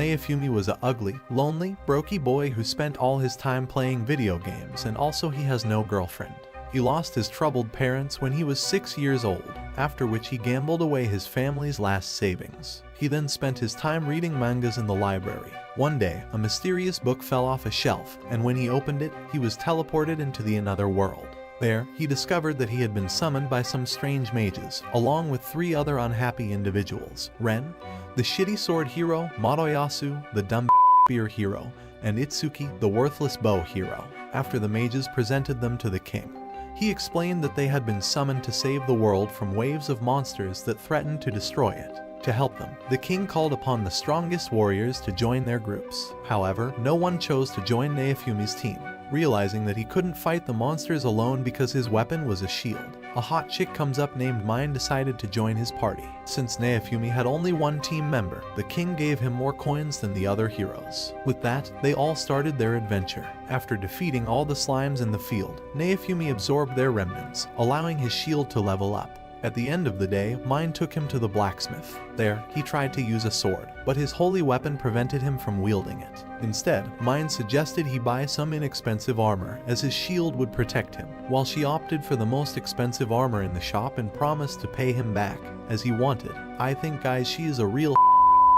Naofumi was a ugly, lonely, brokey boy who spent all his time playing video games, and also he has no girlfriend. He lost his troubled parents when he was 6 years old, after which he gambled away his family's last savings. He then spent his time reading mangas in the library. One day, a mysterious book fell off a shelf, and when he opened it, he was teleported into the another world. There, he discovered that he had been summoned by some strange mages, along with 3 other unhappy individuals: Ren, the shitty sword hero, Matoyasu, the dumb spear hero, and Itsuki, the worthless bow hero. After the mages presented them to the king, he explained that they had been summoned to save the world from waves of monsters that threatened to destroy it. To help them, the king called upon the strongest warriors to join their groups. However, no one chose to join Naofumi's team, realizing that he couldn't fight the monsters alone because his weapon was a shield. A hot chick comes up named Mine decided to join his party. Since Naofumi had only one team member, the king gave him more coins than the other heroes. With that, they all started their adventure. After defeating all the slimes in the field, Naofumi absorbed their remnants, allowing his shield to level up. At the end of the day, Mine took him to the blacksmith. There, he tried to use a sword, but his holy weapon prevented him from wielding it. Instead, Mine suggested he buy some inexpensive armor, as his shield would protect him, while she opted for the most expensive armor in the shop and promised to pay him back, as he wanted. I think guys, she is a real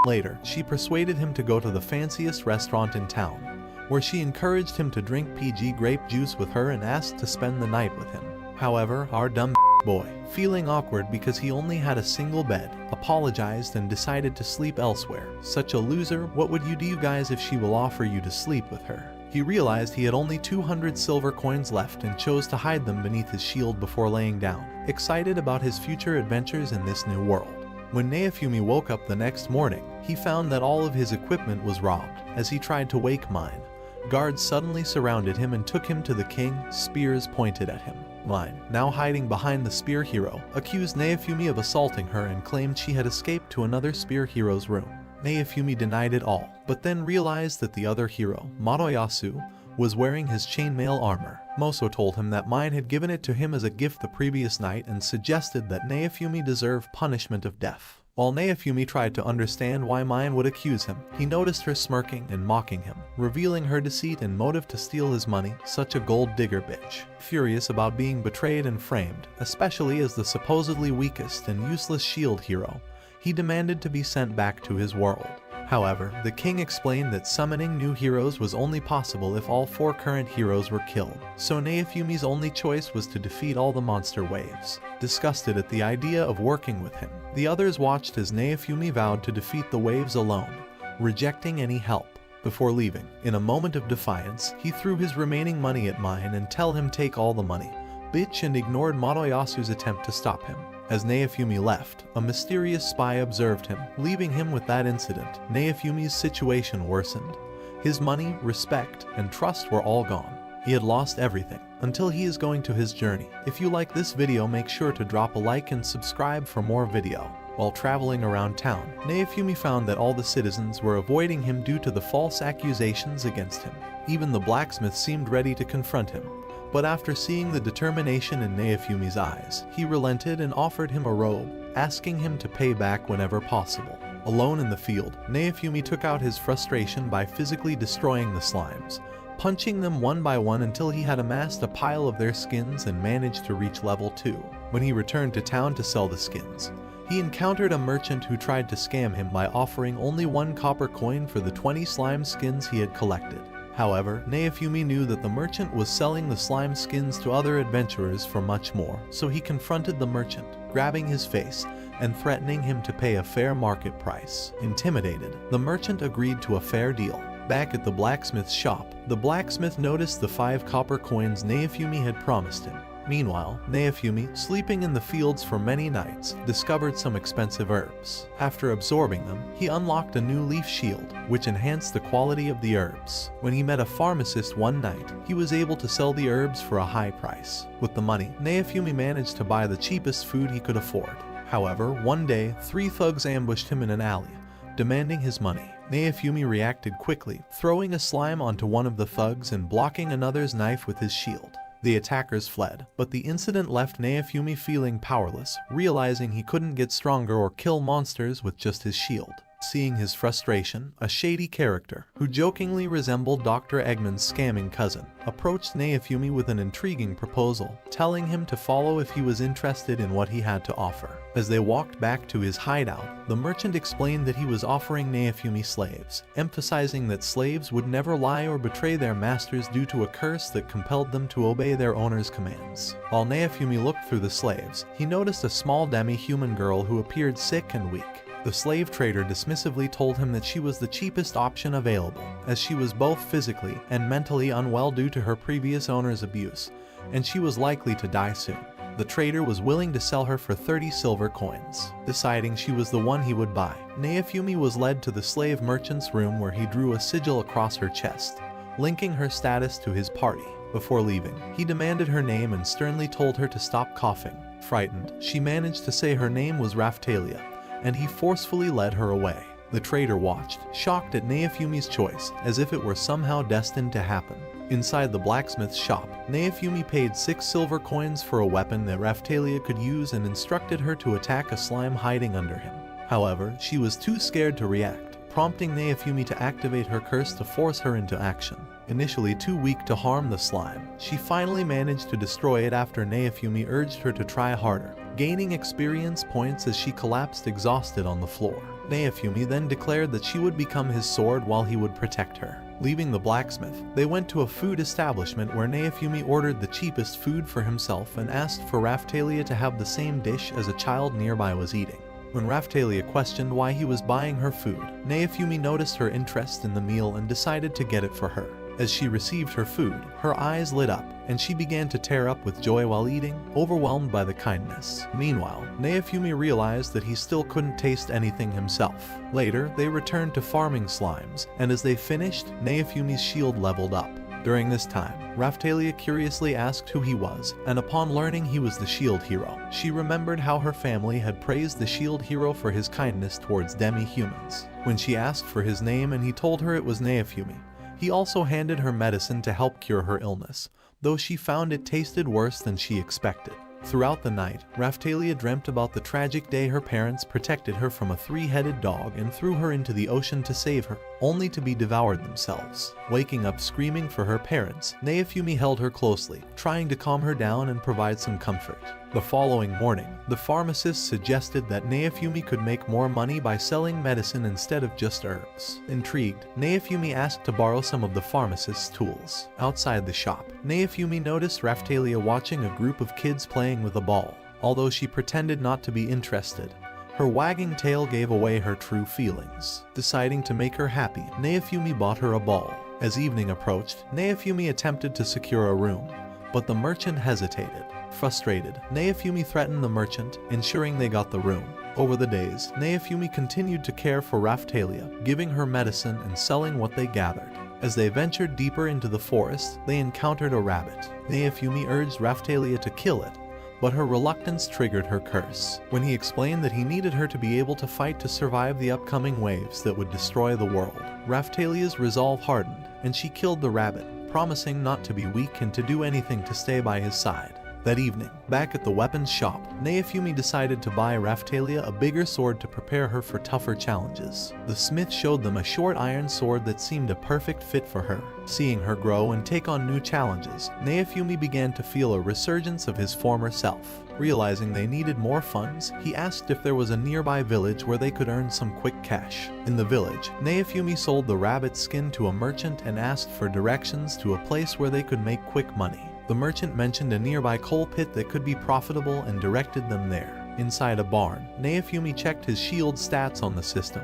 Later, she persuaded him to go to the fanciest restaurant in town, where she encouraged him to drink PG grape juice with her and asked to spend the night with him. However, our dumb boy, feeling awkward because he only had a single bed, apologized and decided to sleep elsewhere. Such a loser. What would you do guys if she will offer you to sleep with her? He realized he had only 200 silver coins left and chose to hide them beneath his shield before laying down, excited about his future adventures in this new world. When Naofumi woke up the next morning, he found that all of his equipment was robbed. As he tried to wake Mine, guards suddenly surrounded him and took him to the king, spears pointed at him. Mine, now hiding behind the spear hero, accused Naofumi of assaulting her and claimed she had escaped to another spear hero's room. Naofumi denied it all, but then realized that the other hero, Matoyasu, was wearing his chainmail armor. Moso told him that Mine had given it to him as a gift the previous night and suggested that Naofumi deserve punishment of death. While Naofumi tried to understand why Mine would accuse him, he noticed her smirking and mocking him, revealing her deceit and motive to steal his money. Such a gold digger bitch. Furious about being betrayed and framed, especially as the supposedly weakest and useless shield hero, he demanded to be sent back to his world. However, the king explained that summoning new heroes was only possible if all 4 current heroes were killed, so Naofumi's only choice was to defeat all the monster waves. Disgusted at the idea of working with him, the others watched as Naofumi vowed to defeat the waves alone, rejecting any help. Before leaving, in a moment of defiance, he threw his remaining money at Mine and told him take all the money, bitch, and ignored Matoyasu's attempt to stop him. As Naofumi left, a mysterious spy observed him, leaving him with that incident. Naofumi's situation worsened. His money, respect, and trust were all gone. He had lost everything, until he is going to his journey. If you like this video, make sure to drop a like and subscribe for more video. While traveling around town, Naofumi found that all the citizens were avoiding him due to the false accusations against him. Even the blacksmith seemed ready to confront him. But after seeing the determination in Naofumi's eyes, he relented and offered him a robe, asking him to pay back whenever possible. Alone in the field, Naofumi took out his frustration by physically destroying the slimes, punching them one by one until he had amassed a pile of their skins and managed to reach level 2. When he returned to town to sell the skins, he encountered a merchant who tried to scam him by offering only 1 copper coin for the 20 slime skins he had collected. However, Naofumi knew that the merchant was selling the slime skins to other adventurers for much more, so he confronted the merchant, grabbing his face and threatening him to pay a fair market price. Intimidated, the merchant agreed to a fair deal. Back at the blacksmith's shop, the blacksmith noticed the 5 copper coins Naofumi had promised him. Meanwhile, Naofumi, sleeping in the fields for many nights, discovered some expensive herbs. After absorbing them, he unlocked a new leaf shield, which enhanced the quality of the herbs. When he met a pharmacist one night, he was able to sell the herbs for a high price. With the money, Naofumi managed to buy the cheapest food he could afford. However, one day, 3 thugs ambushed him in an alley, demanding his money. Naofumi reacted quickly, throwing a slime onto one of the thugs and blocking another's knife with his shield. The attackers fled, but the incident left Naofumi feeling powerless, realizing he couldn't get stronger or kill monsters with just his shield. Seeing his frustration, a shady character, who jokingly resembled Dr. Eggman's scamming cousin, approached Naofumi with an intriguing proposal, telling him to follow if he was interested in what he had to offer. As they walked back to his hideout, the merchant explained that he was offering Naofumi slaves, emphasizing that slaves would never lie or betray their masters due to a curse that compelled them to obey their owner's commands. While Naofumi looked through the slaves, he noticed a small demi-human girl who appeared sick and weak. The slave trader dismissively told him that she was the cheapest option available, as she was both physically and mentally unwell due to her previous owner's abuse, and she was likely to die soon. The trader was willing to sell her for 30 silver coins. Deciding she was the one he would buy, Naofumi was led to the slave merchant's room where he drew a sigil across her chest, linking her status to his party. Before leaving, he demanded her name and sternly told her to stop coughing. Frightened, she managed to say her name was Raphtalia, and he forcefully led her away. The trader watched, shocked at Naofumi's choice, as if it were somehow destined to happen. Inside the blacksmith's shop, Naofumi paid 6 silver coins for a weapon that Raphtalia could use and instructed her to attack a slime hiding under him. However, she was too scared to react, prompting Naofumi to activate her curse to force her into action. Initially too weak to harm the slime, she finally managed to destroy it after Naofumi urged her to try harder, gaining experience points as she collapsed exhausted on the floor. Naofumi then declared that she would become his sword while he would protect her. Leaving the blacksmith, they went to a food establishment where Naofumi ordered the cheapest food for himself and asked for Raphtalia to have the same dish as a child nearby was eating. When Raphtalia questioned why he was buying her food, Naofumi noticed her interest in the meal and decided to get it for her. As she received her food, her eyes lit up, and she began to tear up with joy while eating, overwhelmed by the kindness. Meanwhile, Naofumi realized that he still couldn't taste anything himself. Later, they returned to farming slimes, and as they finished, Naofumi's shield leveled up. During this time, Raphtalia curiously asked who he was, and upon learning he was the shield hero, she remembered how her family had praised the shield hero for his kindness towards demi-humans. When she asked for his name and he told her it was Naofumi, he also handed her medicine to help cure her illness, though she found it tasted worse than she expected. Throughout the night, Raphtalia dreamt about the tragic day her parents protected her from a 3-headed dog and threw her into the ocean to save her, only to be devoured themselves. Waking up screaming for her parents, Naofumi held her closely, trying to calm her down and provide some comfort. The following morning, the pharmacist suggested that Naofumi could make more money by selling medicine instead of just herbs. Intrigued, Naofumi asked to borrow some of the pharmacist's tools. Outside the shop, Naofumi noticed Raphtalia watching a group of kids playing with a ball. Although she pretended not to be interested, her wagging tail gave away her true feelings. Deciding to make her happy, Naofumi bought her a ball. As evening approached, Naofumi attempted to secure a room, but the merchant hesitated. Frustrated, Naofumi threatened the merchant, ensuring they got the room. Over the days, Naofumi continued to care for Raphtalia, giving her medicine and selling what they gathered. As they ventured deeper into the forest, they encountered a rabbit. Naofumi urged Raphtalia to kill it, but her reluctance triggered her curse. When he explained that he needed her to be able to fight to survive the upcoming waves that would destroy the world, Raphtalia's resolve hardened, and she killed the rabbit, promising not to be weak and to do anything to stay by his side. That evening, back at the weapons shop, Naofumi decided to buy Raphtalia a bigger sword to prepare her for tougher challenges. The smith showed them a short iron sword that seemed a perfect fit for her. Seeing her grow and take on new challenges, Naofumi began to feel a resurgence of his former self. Realizing they needed more funds, he asked if there was a nearby village where they could earn some quick cash. In the village, Naofumi sold the rabbit skin to a merchant and asked for directions to a place where they could make quick money. The merchant mentioned a nearby coal pit that could be profitable and directed them there. Inside a barn, Naofumi checked his shield stats on the system,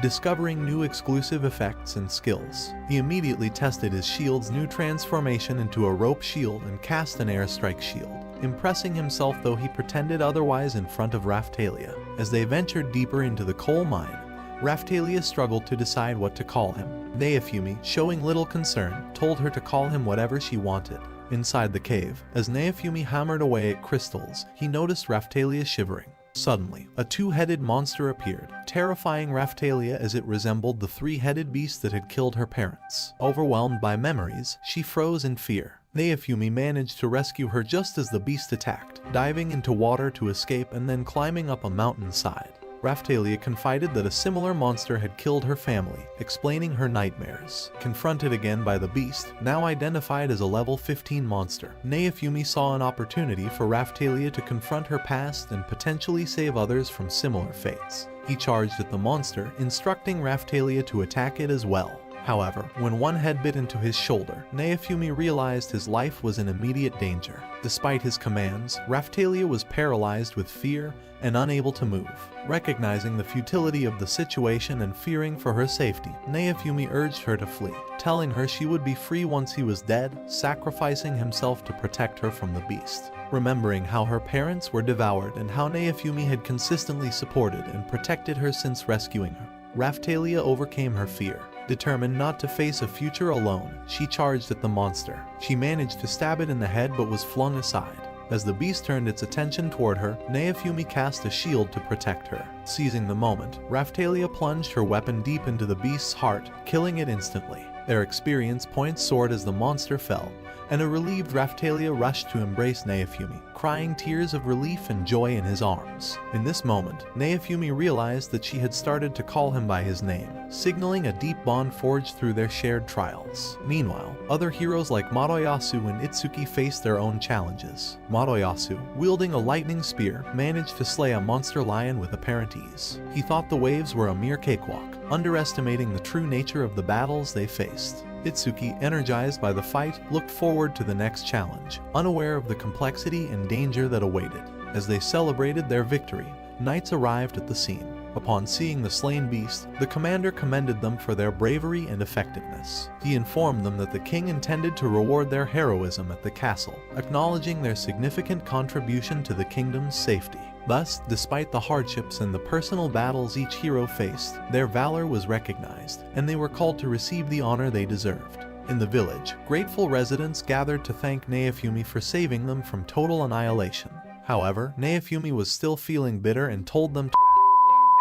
discovering new exclusive effects and skills. He immediately tested his shield's new transformation into a rope shield and cast an airstrike shield, impressing himself though he pretended otherwise in front of Raphtalia. As they ventured deeper into the coal mine, Raphtalia struggled to decide what to call him. Naofumi, showing little concern, told her to call him whatever she wanted. Inside the cave, as Naofumi hammered away at crystals, he noticed Raphtalia shivering. Suddenly, a 2-headed monster appeared, terrifying Raphtalia as it resembled the 3-headed beast that had killed her parents. Overwhelmed by memories, she froze in fear. Naofumi managed to rescue her just as the beast attacked, diving into water to escape and then climbing up a mountainside. Raphtalia confided that a similar monster had killed her family, explaining her nightmares. Confronted again by the beast, now identified as a level 15 monster, Naofumi saw an opportunity for Raphtalia to confront her past and potentially save others from similar fates. He charged at the monster, instructing Raphtalia to attack it as well. However, when one head bit into his shoulder, Naofumi realized his life was in immediate danger. Despite his commands, Raphtalia was paralyzed with fear and unable to move. Recognizing the futility of the situation and fearing for her safety, Naofumi urged her to flee, telling her she would be free once he was dead, sacrificing himself to protect her from the beast. Remembering how her parents were devoured and how Naofumi had consistently supported and protected her since rescuing her, Raphtalia overcame her fear. Determined not to face a future alone, she charged at the monster. She managed to stab it in the head but was flung aside. As the beast turned its attention toward her, Naofumi cast a shield to protect her. Seizing the moment, Raphtalia plunged her weapon deep into the beast's heart, killing it instantly. Their experience points soared as the monster fell, and a relieved Raphtalia rushed to embrace Naofumi, crying tears of relief and joy in his arms. In this moment, Naofumi realized that she had started to call him by his name, signaling a deep bond forged through their shared trials. Meanwhile, other heroes like Madoyasu and Itsuki faced their own challenges. Madoyasu, wielding a lightning spear, managed to slay a monster lion with apparent ease. He thought the waves were a mere cakewalk, underestimating the true nature of the battles they faced. Itsuki, energized by the fight, looked forward to the next challenge, unaware of the complexity and danger that awaited. As they celebrated their victory, knights arrived at the scene. Upon seeing the slain beast, the commander commended them for their bravery and effectiveness. He informed them that the king intended to reward their heroism at the castle, acknowledging their significant contribution to the kingdom's safety. Thus, despite the hardships and the personal battles each hero faced, their valor was recognized, and they were called to receive the honor they deserved. In the village, grateful residents gathered to thank Naofumi for saving them from total annihilation. However, Naofumi was still feeling bitter and told them to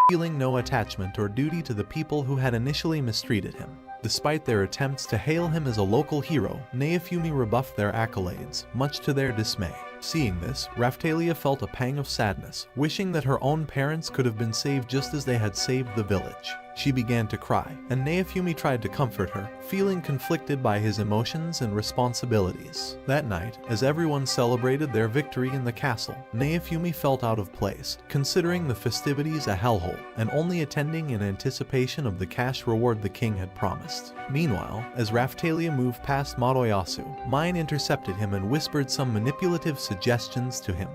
feeling no attachment or duty to the people who had initially mistreated him. Despite their attempts to hail him as a local hero, Naofumi rebuffed their accolades, much to their dismay. Seeing this, Raphtalia felt a pang of sadness, wishing that her own parents could have been saved just as they had saved the village. She began to cry, and Naofumi tried to comfort her, feeling conflicted by his emotions and responsibilities. That night, as everyone celebrated their victory in the castle, Naofumi felt out of place, considering the festivities a hellhole, and only attending in anticipation of the cash reward the king had promised. Meanwhile, as Raphtalia moved past Madoyasu, Mine intercepted him and whispered some manipulative suggestions to him.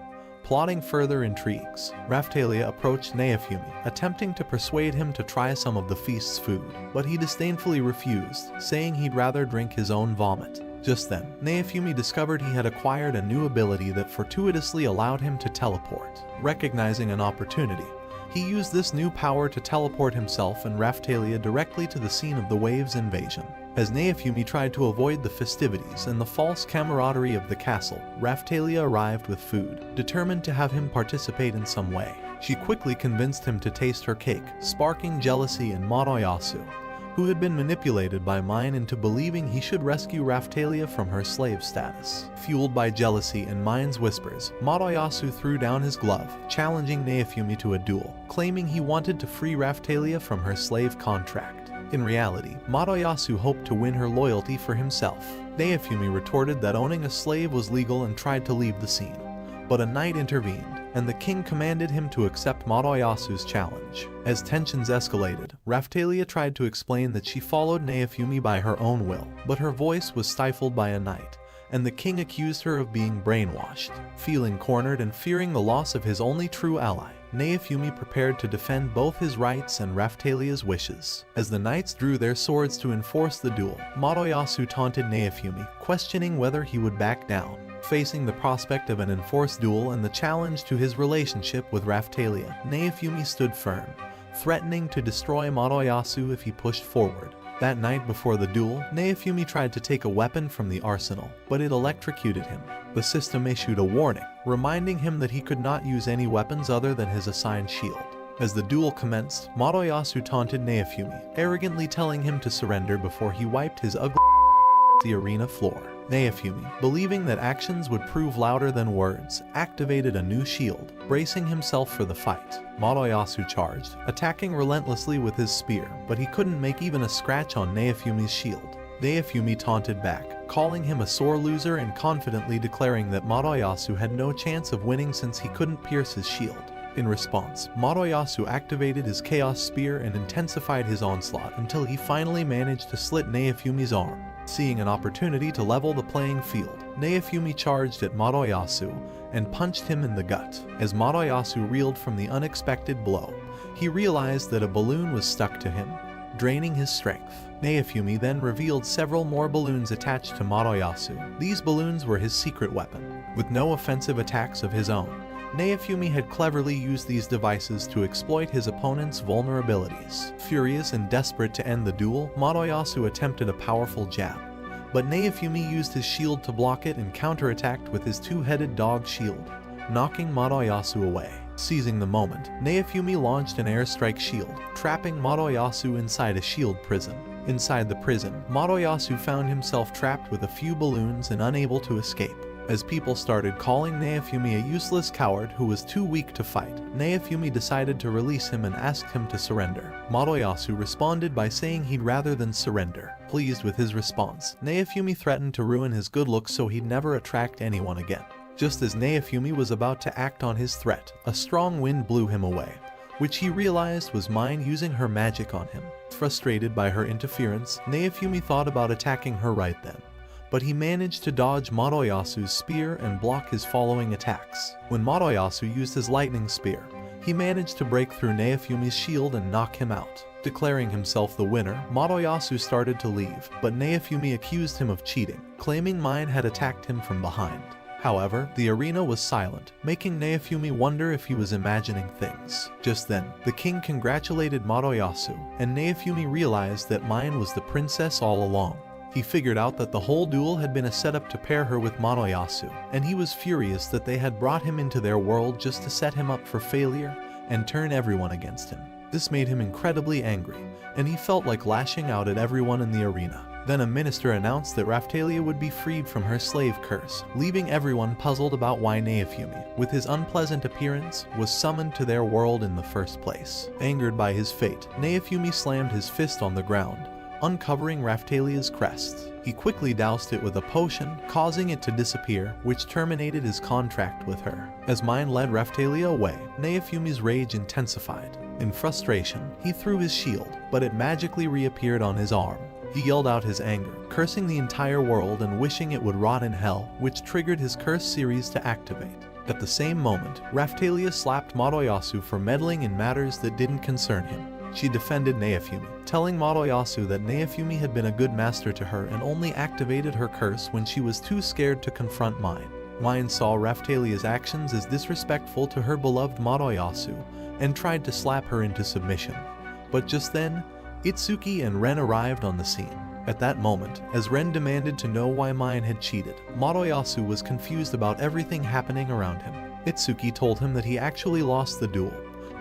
Plotting further intrigues, Raphtalia approached Naofumi, attempting to persuade him to try some of the feast's food, but he disdainfully refused, saying he'd rather drink his own vomit. Just then, Naofumi discovered he had acquired a new ability that fortuitously allowed him to teleport. Recognizing an opportunity, he used this new power to teleport himself and Raphtalia directly to the scene of the Waves invasion. As Naofumi tried to avoid the festivities and the false camaraderie of the castle, Raphtalia arrived with food, determined to have him participate in some way. She quickly convinced him to taste her cake, sparking jealousy in Madoyasu, who had been manipulated by Mine into believing he should rescue Raphtalia from her slave status. Fueled by jealousy and Mine's whispers, Madoyasu threw down his glove, challenging Naofumi to a duel, claiming he wanted to free Raphtalia from her slave contract. In reality, Madoyasu hoped to win her loyalty for himself. Naofumi retorted that owning a slave was legal and tried to leave the scene. But a knight intervened, and the king commanded him to accept Madoyasu's challenge. As tensions escalated, Raphtalia tried to explain that she followed Naofumi by her own will, but her voice was stifled by a knight, and the king accused her of being brainwashed. Feeling cornered and fearing the loss of his only true ally, Naofumi prepared to defend both his rights and Raphtalia's wishes. As the knights drew their swords to enforce the duel, Madoyasu taunted Naofumi, questioning whether he would back down. Facing the prospect of an enforced duel and the challenge to his relationship with Raphtalia, Naofumi stood firm, threatening to destroy Madoyasu if he pushed forward. That night before the duel, Naofumi tried to take a weapon from the arsenal, but it electrocuted him. The system issued a warning, reminding him that he could not use any weapons other than his assigned shield. As the duel commenced, Madoyasu taunted Naofumi, arrogantly telling him to surrender before he wiped his ugly the arena floor. Naofumi, believing that actions would prove louder than words, activated a new shield, bracing himself for the fight. Moroyasu charged, attacking relentlessly with his spear, but he couldn't make even a scratch on Naofumi's shield. Naofumi taunted back, calling him a sore loser and confidently declaring that Moroyasu had no chance of winning since he couldn't pierce his shield. In response, Moroyasu activated his Chaos Spear and intensified his onslaught until he finally managed to slit Naofumi's arm. Seeing an opportunity to level the playing field, Naofumi charged at Moroyasu and punched him in the gut. As Moroyasu reeled from the unexpected blow, he realized that a balloon was stuck to him, draining his strength. Naofumi then revealed several more balloons attached to Moroyasu. These balloons were his secret weapon. With no offensive attacks of his own, Naofumi had cleverly used these devices to exploit his opponent's vulnerabilities. Furious and desperate to end the duel, Moroyasu attempted a powerful jab, but Naofumi used his shield to block it and counterattacked with his two-headed dog shield, knocking Moroyasu away. Seizing the moment, Naofumi launched an airstrike shield, trapping Moroyasu inside a shield prison. Inside the prison, Moroyasu found himself trapped with a few balloons and unable to escape. As people started calling Naofumi a useless coward who was too weak to fight, Naofumi decided to release him and asked him to surrender. Moroyasu responded by saying he'd rather than surrender. Pleased with his response, Naofumi threatened to ruin his good looks so he'd never attract anyone again. Just as Naofumi was about to act on his threat, a strong wind blew him away, which he realized was Mine using her magic on him. Frustrated by her interference, Naofumi thought about attacking her right then, but he managed to dodge Moroyasu's spear and block his following attacks. When Moroyasu used his lightning spear, he managed to break through Naofumi's shield and knock him out. Declaring himself the winner, Moroyasu started to leave, but Naofumi accused him of cheating, claiming Mine had attacked him from behind. However, the arena was silent, making Naofumi wonder if he was imagining things. Just then, the king congratulated Moroyasu, and Naofumi realized that Mine was the princess all along. He figured out that the whole duel had been a setup to pair her with Moroyasu, and he was furious that they had brought him into their world just to set him up for failure and turn everyone against him. This made him incredibly angry, and he felt like lashing out at everyone in the arena. Then a minister announced that Raphtalia would be freed from her slave curse, leaving everyone puzzled about why Naofumi, with his unpleasant appearance, was summoned to their world in the first place. Angered by his fate, Naofumi slammed his fist on the ground, uncovering Raphtalia's crest. He quickly doused it with a potion, causing it to disappear, which terminated his contract with her. As Mine led Raphtalia away, Naofumi's rage intensified. In frustration, he threw his shield, but it magically reappeared on his arm. He yelled out his anger, cursing the entire world and wishing it would rot in hell, which triggered his curse series to activate. At the same moment, Raphtalia slapped Moroyasu for meddling in matters that didn't concern him. She defended Naofumi, telling Moroyasu that Naofumi had been a good master to her and only activated her curse when she was too scared to confront Mine. Mine saw Raphtalia's actions as disrespectful to her beloved Moroyasu and tried to slap her into submission. But just then, Itsuki and Ren arrived on the scene. At that moment, as Ren demanded to know why Mine had cheated, Moroyasu was confused about everything happening around him. Itsuki told him that he actually lost the duel,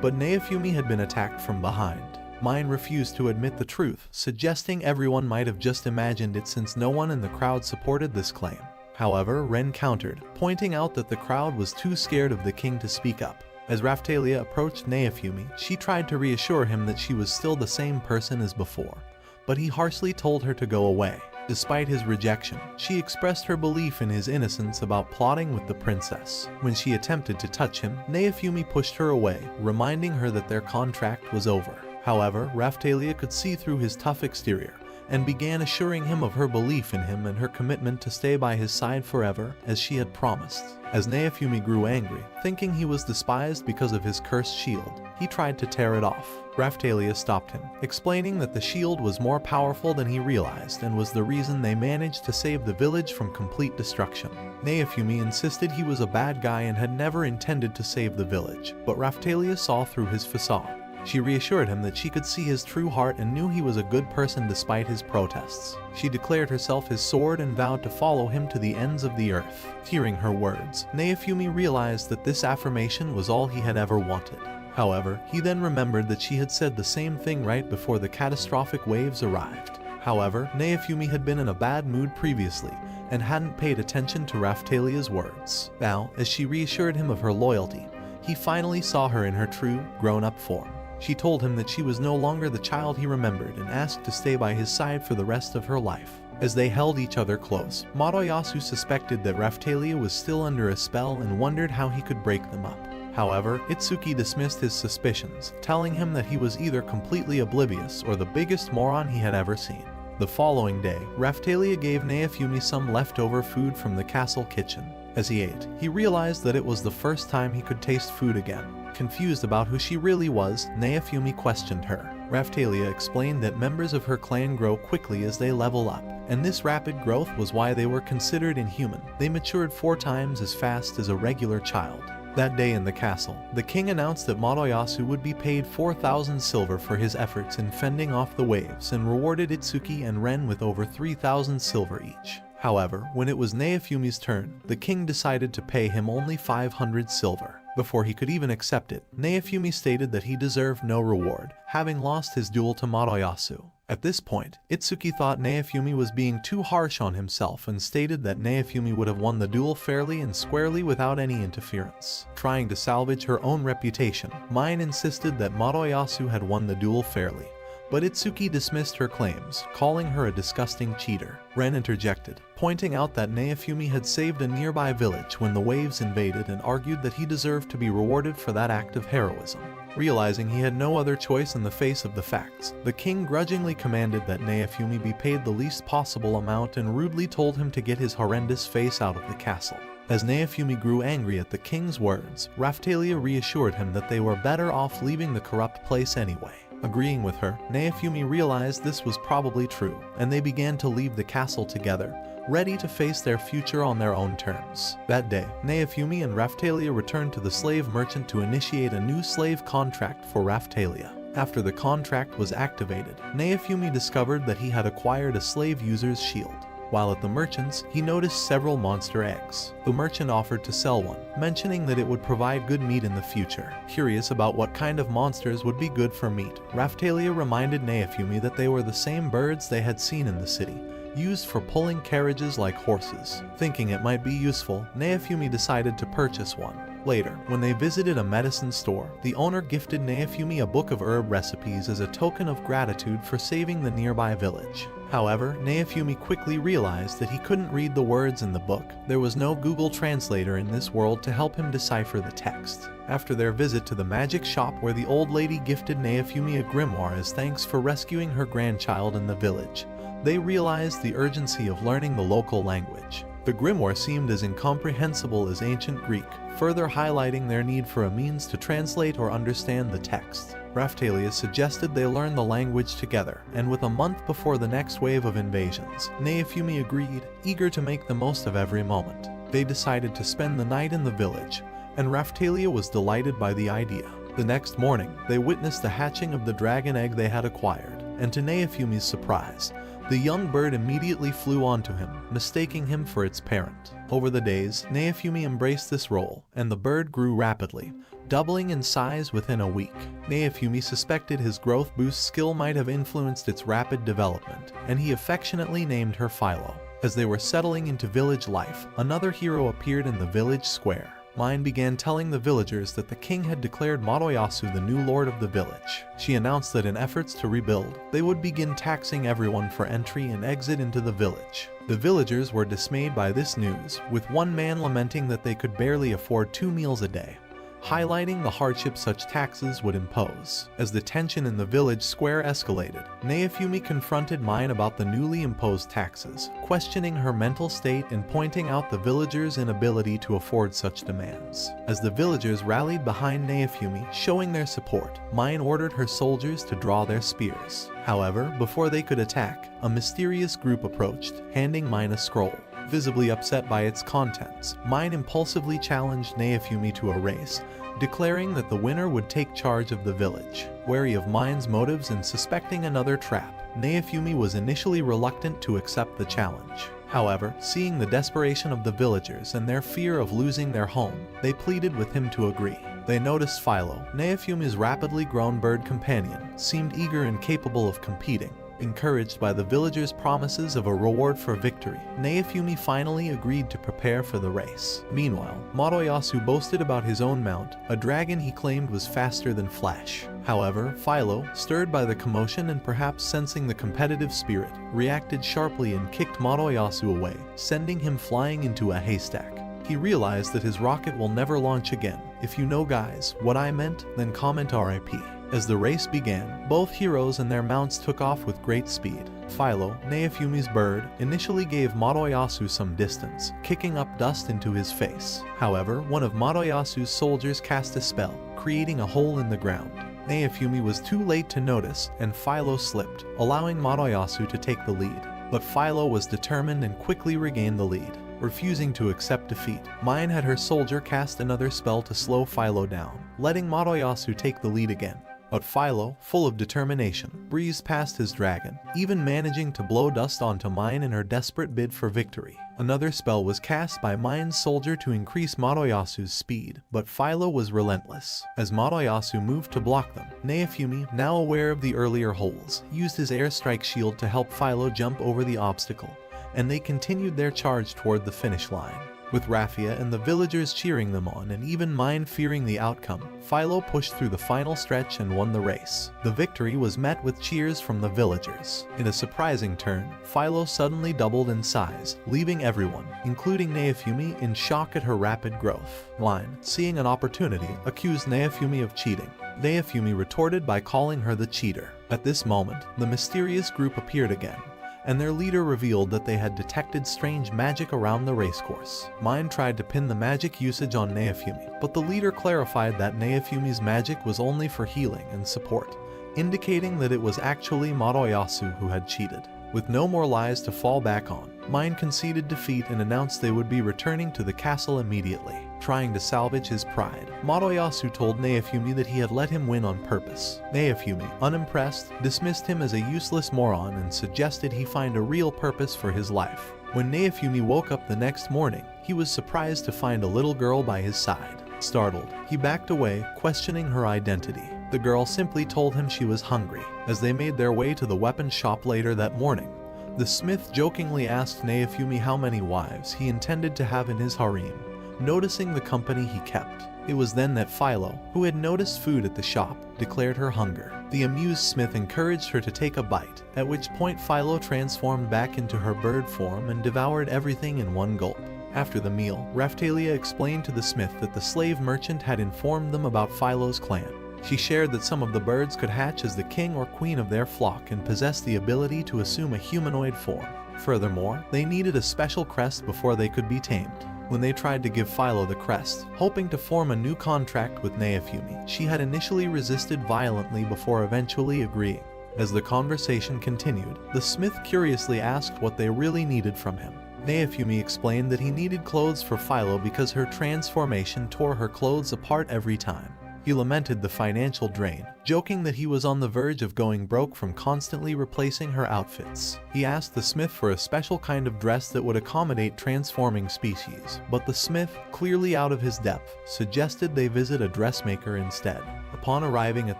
but Naofumi had been attacked from behind. Mine refused to admit the truth, suggesting everyone might have just imagined it since no one in the crowd supported this claim. However, Ren countered, pointing out that the crowd was too scared of the king to speak up. As Raphtalia approached Naofumi, she tried to reassure him that she was still the same person as before, but he harshly told her to go away. Despite his rejection, she expressed her belief in his innocence about plotting with the princess. When she attempted to touch him, Naofumi pushed her away, reminding her that their contract was over. However, Raphtalia could see through his tough exterior, and began assuring him of her belief in him and her commitment to stay by his side forever, as she had promised. As Naofumi grew angry, thinking he was despised because of his cursed shield, he tried to tear it off. Raphtalia stopped him, explaining that the shield was more powerful than he realized and was the reason they managed to save the village from complete destruction. Naofumi insisted he was a bad guy and had never intended to save the village, but Raphtalia saw through his facade. She reassured him that she could see his true heart and knew he was a good person despite his protests. She declared herself his sword and vowed to follow him to the ends of the earth. Hearing her words, Naofumi realized that this affirmation was all he had ever wanted. However, he then remembered that she had said the same thing right before the catastrophic waves arrived. However, Naofumi had been in a bad mood previously, and hadn't paid attention to Raphtalia's words. Now, as she reassured him of her loyalty, he finally saw her in her true, grown-up form. She told him that she was no longer the child he remembered and asked to stay by his side for the rest of her life. As they held each other close, Madoyasu suspected that Raphtalia was still under a spell and wondered how he could break them up. However, Itsuki dismissed his suspicions, telling him that he was either completely oblivious or the biggest moron he had ever seen. The following day, Raphtalia gave Naofumi some leftover food from the castle kitchen. As he ate, he realized that it was the first time he could taste food again. Confused about who she really was, Naofumi questioned her. Raphtalia explained that members of her clan grow quickly as they level up, and this rapid growth was why they were considered inhuman. They matured 4 times as fast as a regular child. That day in the castle, the king announced that Madoyasu would be paid 4,000 silver for his efforts in fending off the waves and rewarded Itsuki and Ren with over 3,000 silver each. However, when it was Naofumi's turn, the king decided to pay him only 500 silver. Before he could even accept it, Naofumi stated that he deserved no reward, having lost his duel to Madoyasu. At this point, Itsuki thought Naofumi was being too harsh on himself and stated that Naofumi would have won the duel fairly and squarely without any interference. Trying to salvage her own reputation, Mine insisted that Madoyasu had won the duel fairly, but Itsuki dismissed her claims, calling her a disgusting cheater. Ren interjected, pointing out that Naofumi had saved a nearby village when the waves invaded and argued that he deserved to be rewarded for that act of heroism. Realizing he had no other choice in the face of the facts, the king grudgingly commanded that Naofumi be paid the least possible amount and rudely told him to get his horrendous face out of the castle. As Naofumi grew angry at the king's words, Raphtalia reassured him that they were better off leaving the corrupt place anyway. Agreeing with her, Naofumi realized this was probably true, and they began to leave the castle together, ready to face their future on their own terms. That day, Naofumi and Raphtalia returned to the slave merchant to initiate a new slave contract for Raphtalia. After the contract was activated, Naofumi discovered that he had acquired a slave user's shield. While at the merchant's, he noticed several monster eggs. The merchant offered to sell one, mentioning that it would provide good meat in the future. Curious about what kind of monsters would be good for meat, Raphtalia reminded Naofumi that they were the same birds they had seen in the city, used for pulling carriages like horses. Thinking it might be useful, Naofumi decided to purchase one. Later, when they visited a medicine store, the owner gifted Naofumi a book of herb recipes as a token of gratitude for saving the nearby village. However, Naofumi quickly realized that he couldn't read the words in the book. There was no Google Translator in this world to help him decipher the text. After their visit to the magic shop where the old lady gifted Naofumi a grimoire as thanks for rescuing her grandchild in the village, they realized the urgency of learning the local language. The grimoire seemed as incomprehensible as ancient Greek, further highlighting their need for a means to translate or understand the text. Raphtalia suggested they learn the language together, and with a month before the next wave of invasions, Naofumi agreed, eager to make the most of every moment. They decided to spend the night in the village, and Raphtalia was delighted by the idea. The next morning, they witnessed the hatching of the dragon egg they had acquired, and to Naofumi's surprise, the young bird immediately flew onto him, mistaking him for its parent. Over the days, Naofumi embraced this role, and the bird grew rapidly, doubling in size within a week. Naofumi suspected his growth boost skill might have influenced its rapid development, and he affectionately named her Philo. As they were settling into village life, another hero appeared in the village square. Mine began telling the villagers that the king had declared Madoyasu the new lord of the village. She announced that in efforts to rebuild, they would begin taxing everyone for entry and exit into the village. The villagers were dismayed by this news, with one man lamenting that they could barely afford 2 meals a day, highlighting the hardship such taxes would impose. As the tension in the village square escalated, Naofumi confronted Mine about the newly imposed taxes, questioning her mental state and pointing out the villagers' inability to afford such demands. As the villagers rallied behind Naofumi, showing their support, Mine ordered her soldiers to draw their spears. However, before they could attack, a mysterious group approached, handing Mine a scroll. Visibly upset by its contents, Mine impulsively challenged Naofumi to a race, declaring that the winner would take charge of the village. Wary of Mine's motives and suspecting another trap, Naofumi was initially reluctant to accept the challenge. However, seeing the desperation of the villagers and their fear of losing their home, they pleaded with him to agree. They noticed Philo, Naofumi's rapidly grown bird companion, seemed eager and capable of competing. Encouraged by the villagers' promises of a reward for victory, Naofumi finally agreed to prepare for the race. Meanwhile, Moroyasu boasted about his own mount, a dragon he claimed was faster than Flash. However, Philo, stirred by the commotion and perhaps sensing the competitive spirit, reacted sharply and kicked Moroyasu away, sending him flying into a haystack. He realized that his rocket will never launch again. If you know guys what I meant, then comment RIP. As the race began, both heroes and their mounts took off with great speed. Philo, Naofumi's bird, initially gave Moroyasu some distance, kicking up dust into his face. However, one of Moroyasu's soldiers cast a spell, creating a hole in the ground. Naofumi was too late to notice, and Philo slipped, allowing Moroyasu to take the lead. But Philo was determined and quickly regained the lead. Refusing to accept defeat, Mine had her soldier cast another spell to slow Philo down, letting Moroyasu take the lead again. But Philo, full of determination, breezed past his dragon, even managing to blow dust onto Mine in her desperate bid for victory. Another spell was cast by Mine's soldier to increase Moroyasu's speed, but Philo was relentless. As Moroyasu moved to block them, Naofumi, now aware of the earlier holes, used his airstrike shield to help Philo jump over the obstacle, and they continued their charge toward the finish line. With Raphtalia and the villagers cheering them on and even Mine fearing the outcome, Philo pushed through the final stretch and won the race. The victory was met with cheers from the villagers. In a surprising turn, Philo suddenly doubled in size, leaving everyone, including Naofumi, in shock at her rapid growth. Mine, seeing an opportunity, accused Naofumi of cheating. Naofumi retorted by calling her the cheater. At this moment, the mysterious group appeared again, and their leader revealed that they had detected strange magic around the racecourse. Mine tried to pin the magic usage on Naofumi, but the leader clarified that Naofumi's magic was only for healing and support, indicating that it was actually Moroyasu who had cheated. With no more lies to fall back on, Mine conceded defeat and announced they would be returning to the castle immediately. Trying to salvage his pride, Moroyasu told Naofumi that he had let him win on purpose. Naofumi, unimpressed, dismissed him as a useless moron and suggested he find a real purpose for his life. When Naofumi woke up the next morning, he was surprised to find a little girl by his side. Startled, he backed away, questioning her identity. The girl simply told him she was hungry. As they made their way to the weapon shop later that morning, the smith jokingly asked Naofumi how many wives he intended to have in his harem, noticing the company he kept. It was then that Philo, who had noticed food at the shop, declared her hunger. The amused smith encouraged her to take a bite, at which point Philo transformed back into her bird form and devoured everything in one gulp. After the meal, Raphtalia explained to the smith that the slave merchant had informed them about Philo's clan. She shared that some of the birds could hatch as the king or queen of their flock and possess the ability to assume a humanoid form. Furthermore, they needed a special crest before they could be tamed. When they tried to give Philo the crest, hoping to form a new contract with Naofumi, she had initially resisted violently before eventually agreeing. As the conversation continued, the smith curiously asked what they really needed from him. Naofumi explained that he needed clothes for Philo because her transformation tore her clothes apart every time. He lamented the financial drain, joking that he was on the verge of going broke from constantly replacing her outfits. He asked the smith for a special kind of dress that would accommodate transforming species, but the smith, clearly out of his depth, suggested they visit a dressmaker instead. Upon arriving at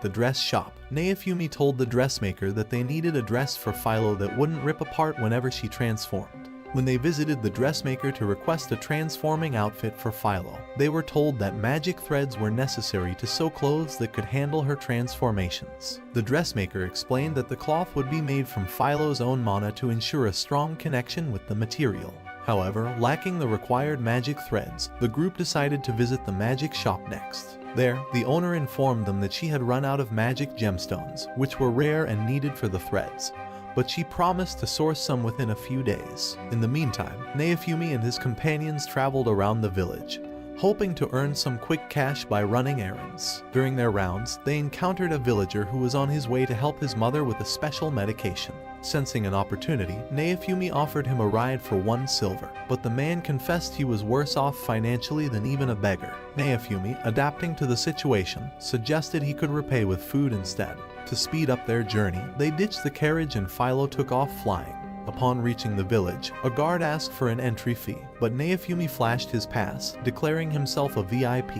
the dress shop, Naofumi told the dressmaker that they needed a dress for Philo that wouldn't rip apart whenever she transformed. When they visited the dressmaker to request a transforming outfit for Philo, they were told that magic threads were necessary to sew clothes that could handle her transformations. The dressmaker explained that the cloth would be made from Philo's own mana to ensure a strong connection with the material. However, lacking the required magic threads, the group decided to visit the magic shop next. There, the owner informed them that she had run out of magic gemstones, which were rare and needed for the threads, but she promised to source some within a few days. In the meantime, Naofumi and his companions traveled around the village, hoping to earn some quick cash by running errands. During their rounds, they encountered a villager who was on his way to help his mother with a special medication. Sensing an opportunity, Naofumi offered him a ride for 1 silver, but the man confessed he was worse off financially than even a beggar. Naofumi, adapting to the situation, suggested he could repay with food instead. To speed up their journey, they ditched the carriage and Philo took off flying. Upon reaching the village, a guard asked for an entry fee, but Naofumi flashed his pass, declaring himself a VIP,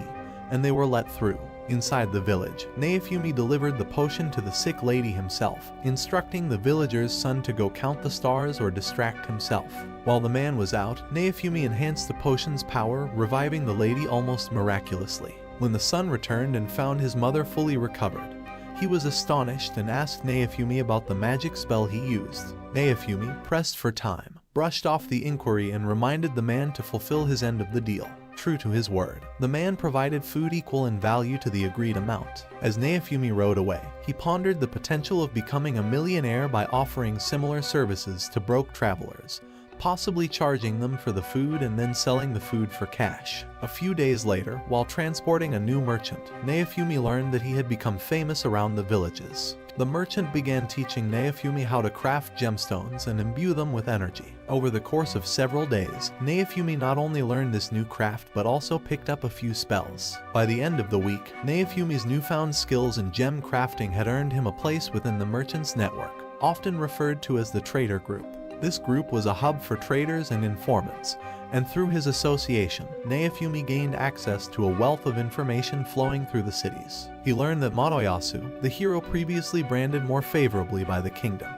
and they were let through. Inside the village, Naofumi delivered the potion to the sick lady himself, instructing the villager's son to go count the stars or distract himself. While the man was out, Naofumi enhanced the potion's power, reviving the lady almost miraculously. When the son returned and found his mother fully recovered, he was astonished and asked Naofumi about the magic spell he used. Naofumi, pressed for time, brushed off the inquiry and reminded the man to fulfill his end of the deal. True to his word, the man provided food equal in value to the agreed amount. As Naofumi rode away, he pondered the potential of becoming a millionaire by offering similar services to broke travelers, possibly charging them for the food and then selling the food for cash. A few days later, while transporting a new merchant, Naofumi learned that he had become famous around the villages. The merchant began teaching Naofumi how to craft gemstones and imbue them with energy. Over the course of several days, Naofumi not only learned this new craft but also picked up a few spells. By the end of the week, Naofumi's newfound skills in gem crafting had earned him a place within the merchant's network, often referred to as the trader group. This group was a hub for traders and informants, and through his association, Naofumi gained access to a wealth of information flowing through the cities. He learned that Motoyasu, the hero previously branded more favorably by the kingdom,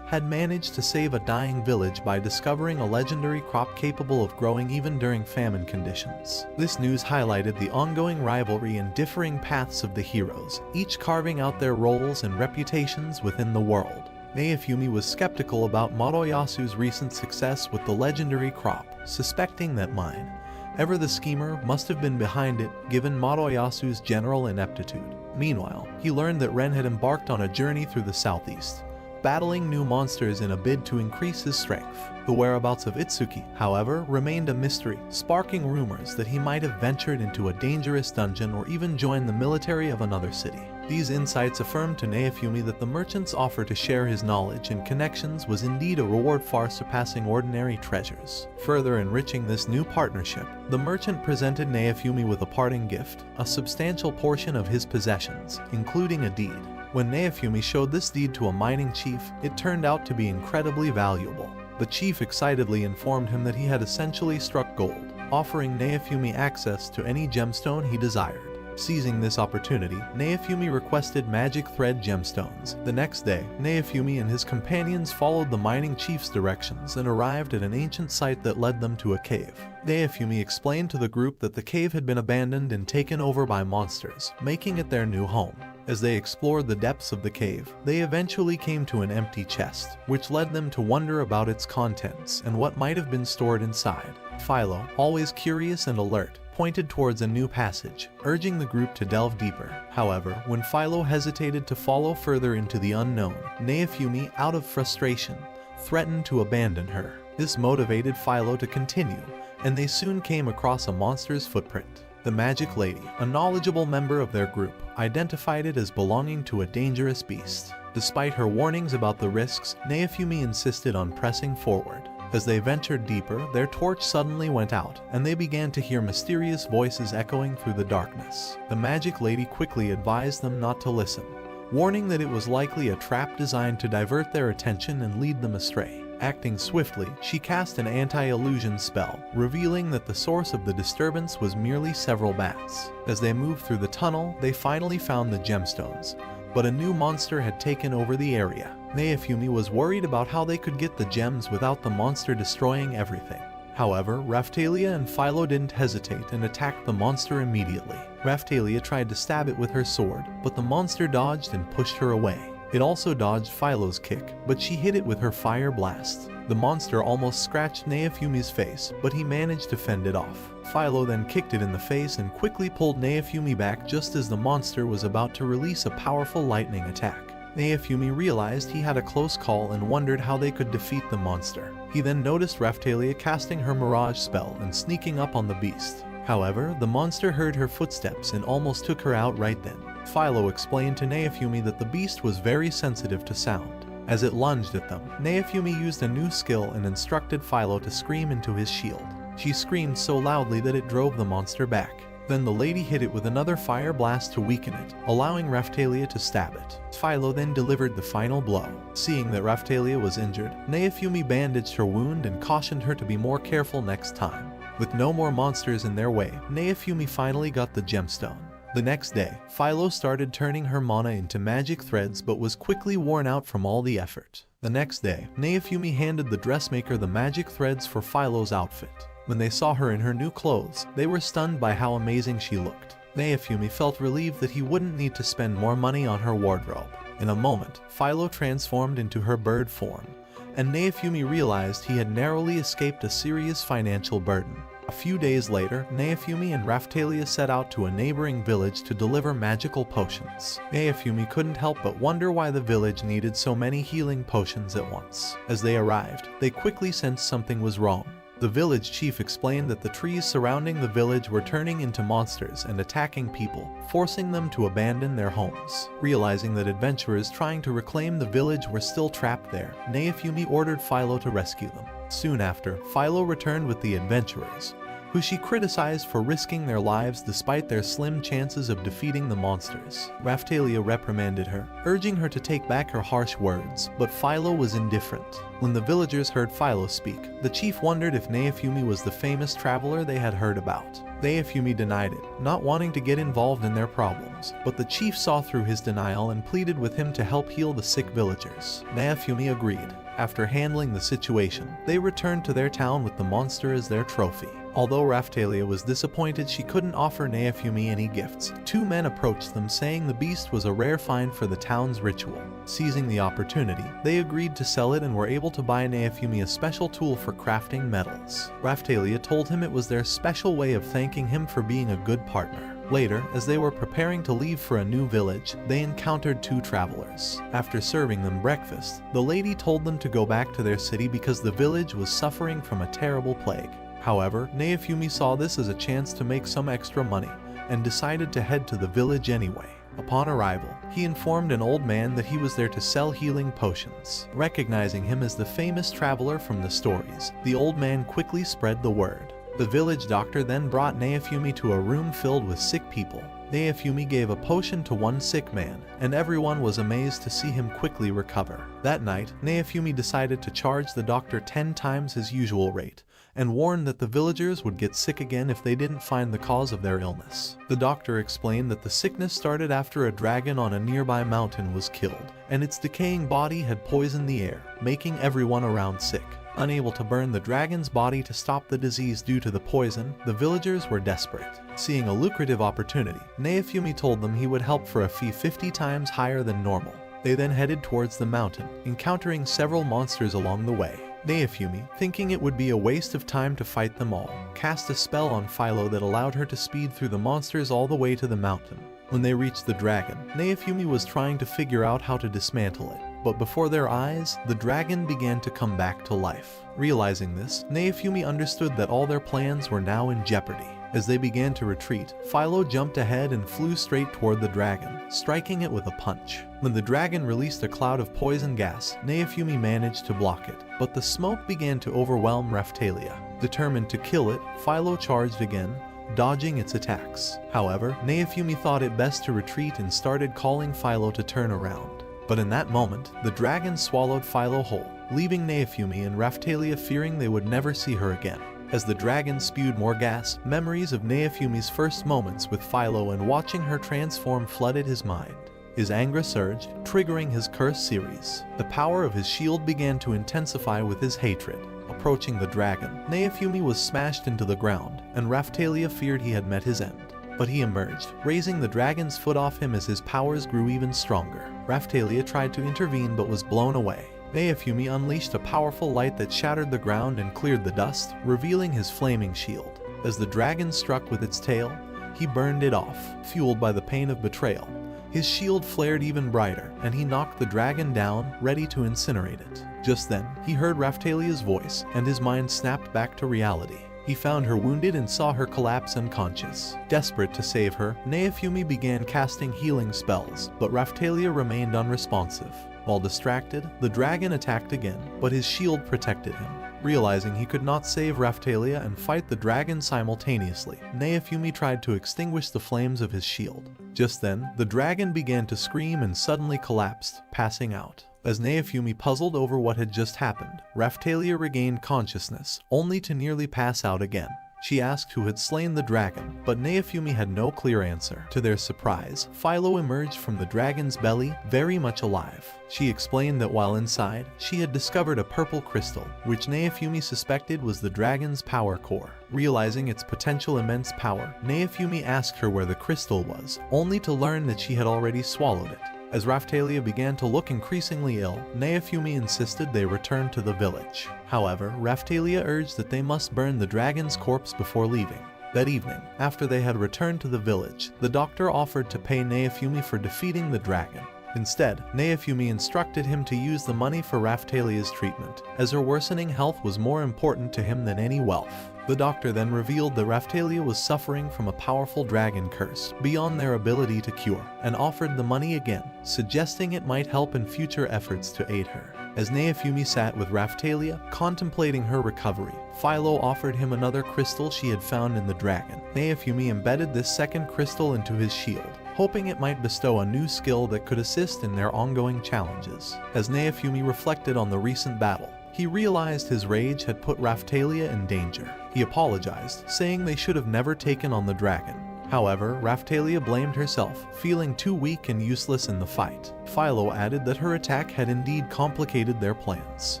had managed to save a dying village by discovering a legendary crop capable of growing even during famine conditions. This news highlighted the ongoing rivalry and differing paths of the heroes, each carving out their roles and reputations within the world. Naofumi was skeptical about Motoyasu's recent success with the legendary crop, suspecting that Mine, ever the schemer, must have been behind it, given Motoyasu's general ineptitude. Meanwhile, he learned that Ren had embarked on a journey through the southeast, battling new monsters in a bid to increase his strength. The whereabouts of Itsuki, however, remained a mystery, sparking rumors that he might have ventured into a dangerous dungeon or even joined the military of another city. These insights affirmed to Naofumi that the merchant's offer to share his knowledge and connections was indeed a reward far surpassing ordinary treasures. Further enriching this new partnership, the merchant presented Naofumi with a parting gift, a substantial portion of his possessions, including a deed. When Naofumi showed this deed to a mining chief, it turned out to be incredibly valuable. The chief excitedly informed him that he had essentially struck gold, offering Naofumi access to any gemstone he desired. Seizing this opportunity, Naofumi requested magic thread gemstones. The next day, Naofumi and his companions followed the mining chief's directions and arrived at an ancient site that led them to a cave. Naofumi explained to the group that the cave had been abandoned and taken over by monsters, making it their new home. As they explored the depths of the cave, they eventually came to an empty chest, which led them to wonder about its contents and what might have been stored inside. Philo, always curious and alert, pointed towards a new passage, urging the group to delve deeper. However, when Philo hesitated to follow further into the unknown, Naofumi, out of frustration, threatened to abandon her. This motivated Philo to continue, and they soon came across a monster's footprint. The Magic Lady, a knowledgeable member of their group, identified it as belonging to a dangerous beast. Despite her warnings about the risks, Naofumi insisted on pressing forward. As they ventured deeper, their torch suddenly went out, and they began to hear mysterious voices echoing through the darkness. The Magic Lady quickly advised them not to listen, warning that it was likely a trap designed to divert their attention and lead them astray. Acting swiftly, she cast an anti-illusion spell, revealing that the source of the disturbance was merely several bats. As they moved through the tunnel, they finally found the gemstones, but a new monster had taken over the area. Naofumi was worried about how they could get the gems without the monster destroying everything. However, Raphtalia and Philo didn't hesitate and attacked the monster immediately. Raphtalia tried to stab it with her sword, but the monster dodged and pushed her away. It also dodged Philo's kick, but she hit it with her fire blast. The monster almost scratched Naofumi's face, but he managed to fend it off. Philo then kicked it in the face and quickly pulled Naofumi back just as the monster was about to release a powerful lightning attack. Naofumi realized he had a close call and wondered how they could defeat the monster. He then noticed Raphtalia casting her mirage spell and sneaking up on the beast. However, the monster heard her footsteps and almost took her out right then. Philo explained to Naofumi that the beast was very sensitive to sound. As it lunged at them, Naofumi used a new skill and instructed Philo to scream into his shield. She screamed so loudly that it drove the monster back. Then the lady hit it with another fire blast to weaken it, allowing Raphtalia to stab it. Philo then delivered the final blow. Seeing that Raphtalia was injured, Naofumi bandaged her wound and cautioned her to be more careful next time. With no more monsters in their way, Naofumi finally got the gemstone. The next day, Philo started turning her mana into magic threads but was quickly worn out from all the effort. The next day, Naofumi handed the dressmaker the magic threads for Philo's outfit. When they saw her in her new clothes, they were stunned by how amazing she looked. Naofumi felt relieved that he wouldn't need to spend more money on her wardrobe. In a moment, Philo transformed into her bird form, and Naofumi realized he had narrowly escaped a serious financial burden. A few days later, Naofumi and Raphtalia set out to a neighboring village to deliver magical potions. Naofumi couldn't help but wonder why the village needed so many healing potions at once. As they arrived, they quickly sensed something was wrong. The village chief explained that the trees surrounding the village were turning into monsters and attacking people, forcing them to abandon their homes. Realizing that adventurers trying to reclaim the village were still trapped there, Naofumi ordered Philo to rescue them. Soon after, Philo returned with the adventurers, who she criticized for risking their lives despite their slim chances of defeating the monsters. Raphtalia reprimanded her, urging her to take back her harsh words, but Philo was indifferent. When the villagers heard Philo speak, the chief wondered if Naofumi was the famous traveler they had heard about. Naofumi denied it, not wanting to get involved in their problems, but the chief saw through his denial and pleaded with him to help heal the sick villagers. Naofumi agreed. After handling the situation, they returned to their town with the monster as their trophy. Although Raphtalia was disappointed she couldn't offer Naofumi any gifts, two men approached them saying the beast was a rare find for the town's ritual. Seizing the opportunity, they agreed to sell it and were able to buy Naofumi a special tool for crafting metals. Raphtalia told him it was their special way of thanking him for being a good partner. Later, as they were preparing to leave for a new village, they encountered two travelers. After serving them breakfast, the lady told them to go back to their city because the village was suffering from a terrible plague. However, Naofumi saw this as a chance to make some extra money, and decided to head to the village anyway. Upon arrival, he informed an old man that he was there to sell healing potions. Recognizing him as the famous traveler from the stories, the old man quickly spread the word. The village doctor then brought Naofumi to a room filled with sick people. Naofumi gave a potion to one sick man, and everyone was amazed to see him quickly recover. That night, Naofumi decided to charge the doctor 10 times his usual rate, and warned that the villagers would get sick again if they didn't find the cause of their illness. The doctor explained that the sickness started after a dragon on a nearby mountain was killed, and its decaying body had poisoned the air, making everyone around sick. Unable to burn the dragon's body to stop the disease due to the poison, the villagers were desperate. Seeing a lucrative opportunity, Naofumi told them he would help for a fee 50 times higher than normal. They then headed towards the mountain, encountering several monsters along the way. Naofumi, thinking it would be a waste of time to fight them all, cast a spell on Philo that allowed her to speed through the monsters all the way to the mountain. When they reached the dragon, Naofumi was trying to figure out how to dismantle it, but before their eyes, the dragon began to come back to life. Realizing this, Naofumi understood that all their plans were now in jeopardy. As they began to retreat, Philo jumped ahead and flew straight toward the dragon, striking it with a punch. When the dragon released a cloud of poison gas, Naofumi managed to block it, but the smoke began to overwhelm Raphtalia. Determined to kill it, Philo charged again, dodging its attacks. However, Naofumi thought it best to retreat and started calling Philo to turn around. But in that moment, the dragon swallowed Philo whole, leaving Naofumi and Raphtalia fearing they would never see her again. As the dragon spewed more gas, memories of Naofumi's first moments with Philo and watching her transform flooded his mind. His anger surged, triggering his curse series. The power of his shield began to intensify with his hatred. Approaching the dragon, Naofumi was smashed into the ground, and Raphtalia feared he had met his end. But he emerged, raising the dragon's foot off him as his powers grew even stronger. Raphtalia tried to intervene but was blown away. Naofumi unleashed a powerful light that shattered the ground and cleared the dust, revealing his flaming shield. As the dragon struck with its tail, he burned it off, fueled by the pain of betrayal. His shield flared even brighter, and he knocked the dragon down, ready to incinerate it. Just then, he heard Raphtalia's voice, and his mind snapped back to reality. He found her wounded and saw her collapse unconscious. Desperate to save her, Naofumi began casting healing spells, but Raphtalia remained unresponsive. While distracted, the dragon attacked again, but his shield protected him. Realizing he could not save Raphtalia and fight the dragon simultaneously, Naofumi tried to extinguish the flames of his shield. Just then, the dragon began to scream and suddenly collapsed, passing out. As Naofumi puzzled over what had just happened, Raphtalia regained consciousness, only to nearly pass out again. She asked who had slain the dragon, but Naofumi had no clear answer. To their surprise, Philo emerged from the dragon's belly, very much alive. She explained that while inside, she had discovered a purple crystal, which Naofumi suspected was the dragon's power core. Realizing its potential immense power, Naofumi asked her where the crystal was, only to learn that she had already swallowed it. As Raphtalia began to look increasingly ill, Naofumi insisted they return to the village. However, Raphtalia urged that they must burn the dragon's corpse before leaving. That evening, after they had returned to the village, the doctor offered to pay Naofumi for defeating the dragon. Instead, Naofumi instructed him to use the money for Raphtalia's treatment, as her worsening health was more important to him than any wealth. The doctor then revealed that Raphtalia was suffering from a powerful dragon curse, beyond their ability to cure, and offered the money again, suggesting it might help in future efforts to aid her. As Naofumi sat with Raphtalia, contemplating her recovery, Philo offered him another crystal she had found in the dragon. Naofumi embedded this second crystal into his shield, hoping it might bestow a new skill that could assist in their ongoing challenges. As Naofumi reflected on the recent battle, he realized his rage had put Raphtalia in danger. He apologized, saying they should have never taken on the dragon. However, Raphtalia blamed herself, feeling too weak and useless in the fight. Philo added that her attack had indeed complicated their plans.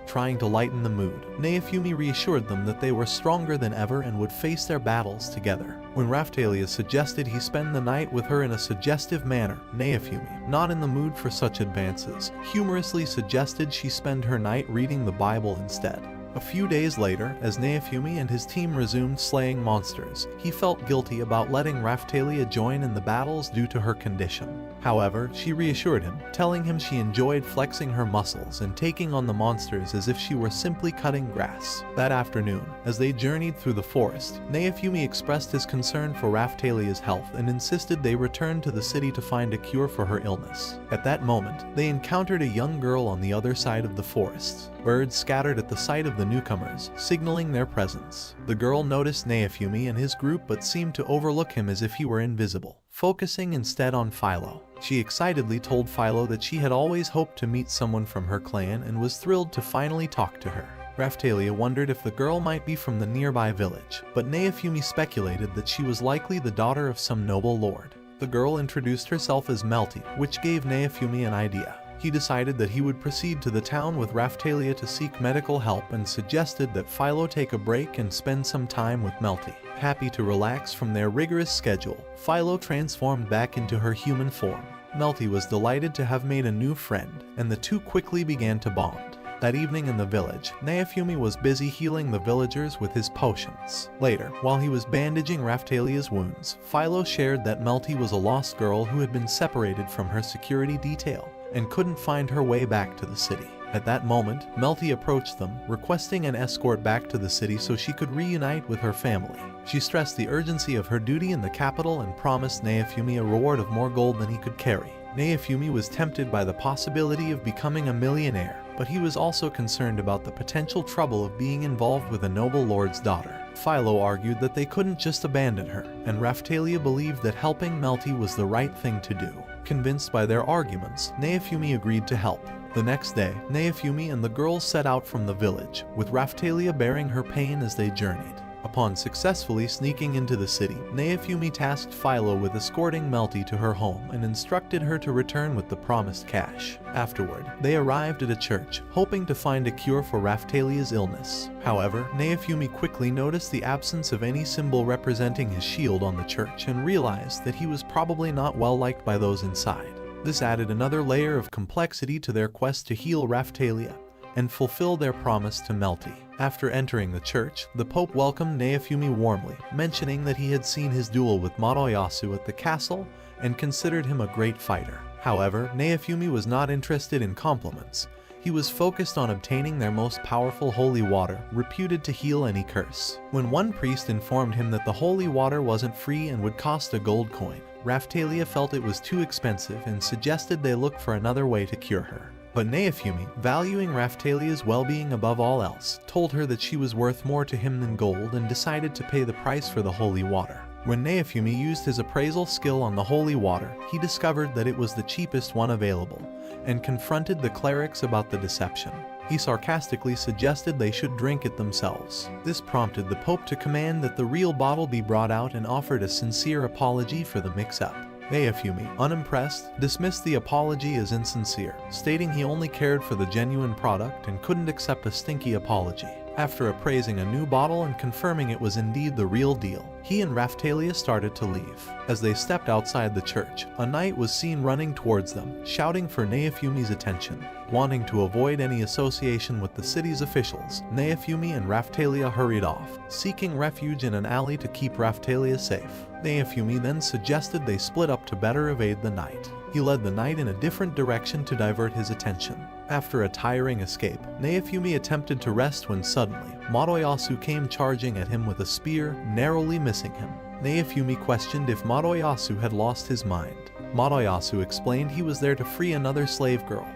Trying to lighten the mood, Naofumi reassured them that they were stronger than ever and would face their battles together. When Raphtalia suggested he spend the night with her in a suggestive manner, Naofumi, not in the mood for such advances, humorously suggested she spend her night reading the Bible instead. A few days later, as Naofumi and his team resumed slaying monsters, he felt guilty about letting Raphtalia join in the battles due to her condition. However, she reassured him, telling him she enjoyed flexing her muscles and taking on the monsters as if she were simply cutting grass. That afternoon, as they journeyed through the forest, Naofumi expressed his concern for Raphtalia's health and insisted they return to the city to find a cure for her illness. At that moment, they encountered a young girl on the other side of the forest. Birds scattered at the sight of the newcomers, signaling their presence. The girl noticed Naofumi and his group but seemed to overlook him as if he were invisible, focusing instead on Philo. She excitedly told Philo that she had always hoped to meet someone from her clan and was thrilled to finally talk to her. Raphtalia wondered if the girl might be from the nearby village, but Naofumi speculated that she was likely the daughter of some noble lord. The girl introduced herself as Malty, which gave Naofumi an idea. He decided that he would proceed to the town with Raphtalia to seek medical help and suggested that Philo take a break and spend some time with Malty. Happy to relax from their rigorous schedule, Philo transformed back into her human form. Malty was delighted to have made a new friend, and the two quickly began to bond. That evening in the village, Naofumi was busy healing the villagers with his potions. Later, while he was bandaging Raphtalia's wounds, Philo shared that Malty was a lost girl who had been separated from her security detail and couldn't find her way back to the city. At that moment, Malty approached them, requesting an escort back to the city so she could reunite with her family. She stressed the urgency of her duty in the capital and promised Naofumi a reward of more gold than he could carry. Naofumi was tempted by the possibility of becoming a millionaire, but he was also concerned about the potential trouble of being involved with a noble lord's daughter. Philo argued that they couldn't just abandon her, and Raphtalia believed that helping Malty was the right thing to do. Convinced by their arguments, Naofumi agreed to help. The next day, Naofumi and the girls set out from the village, with Raphtalia bearing her pain as they journeyed. Upon successfully sneaking into the city, Naofumi tasked Philo with escorting Malty to her home and instructed her to return with the promised cash. Afterward, they arrived at a church, hoping to find a cure for Raphtalia's illness. However, Naofumi quickly noticed the absence of any symbol representing his shield on the church and realized that he was probably not well liked by those inside. This added another layer of complexity to their quest to heal Raphtalia and fulfill their promise to Malty. After entering the church, the Pope welcomed Naofumi warmly, mentioning that he had seen his duel with Moroyasu at the castle and considered him a great fighter. However, Naofumi was not interested in compliments. He was focused on obtaining their most powerful holy water, reputed to heal any curse. When one priest informed him that the holy water wasn't free and would cost a gold coin, Raphtalia felt it was too expensive and suggested they look for another way to cure her. But Naofumi, valuing Raphtalia's well-being above all else, told her that she was worth more to him than gold and decided to pay the price for the holy water. When Naofumi used his appraisal skill on the holy water, he discovered that it was the cheapest one available, and confronted the clerics about the deception. He sarcastically suggested they should drink it themselves. This prompted the Pope to command that the real bottle be brought out and offered a sincere apology for the mix-up. Naofumi, unimpressed, dismissed the apology as insincere, stating he only cared for the genuine product and couldn't accept a stinky apology. After appraising a new bottle and confirming it was indeed the real deal, he and Raphtalia started to leave. As they stepped outside the church, a knight was seen running towards them, shouting for Naofumi's attention. Wanting to avoid any association with the city's officials, Naofumi and Raphtalia hurried off, seeking refuge in an alley to keep Raphtalia safe. Naofumi then suggested they split up to better evade the knight. He led the knight in a different direction to divert his attention. After a tiring escape, Naofumi attempted to rest when suddenly, Madoyasu came charging at him with a spear, narrowly missing him. Naofumi questioned if Madoyasu had lost his mind. Madoyasu explained he was there to free another slave girl,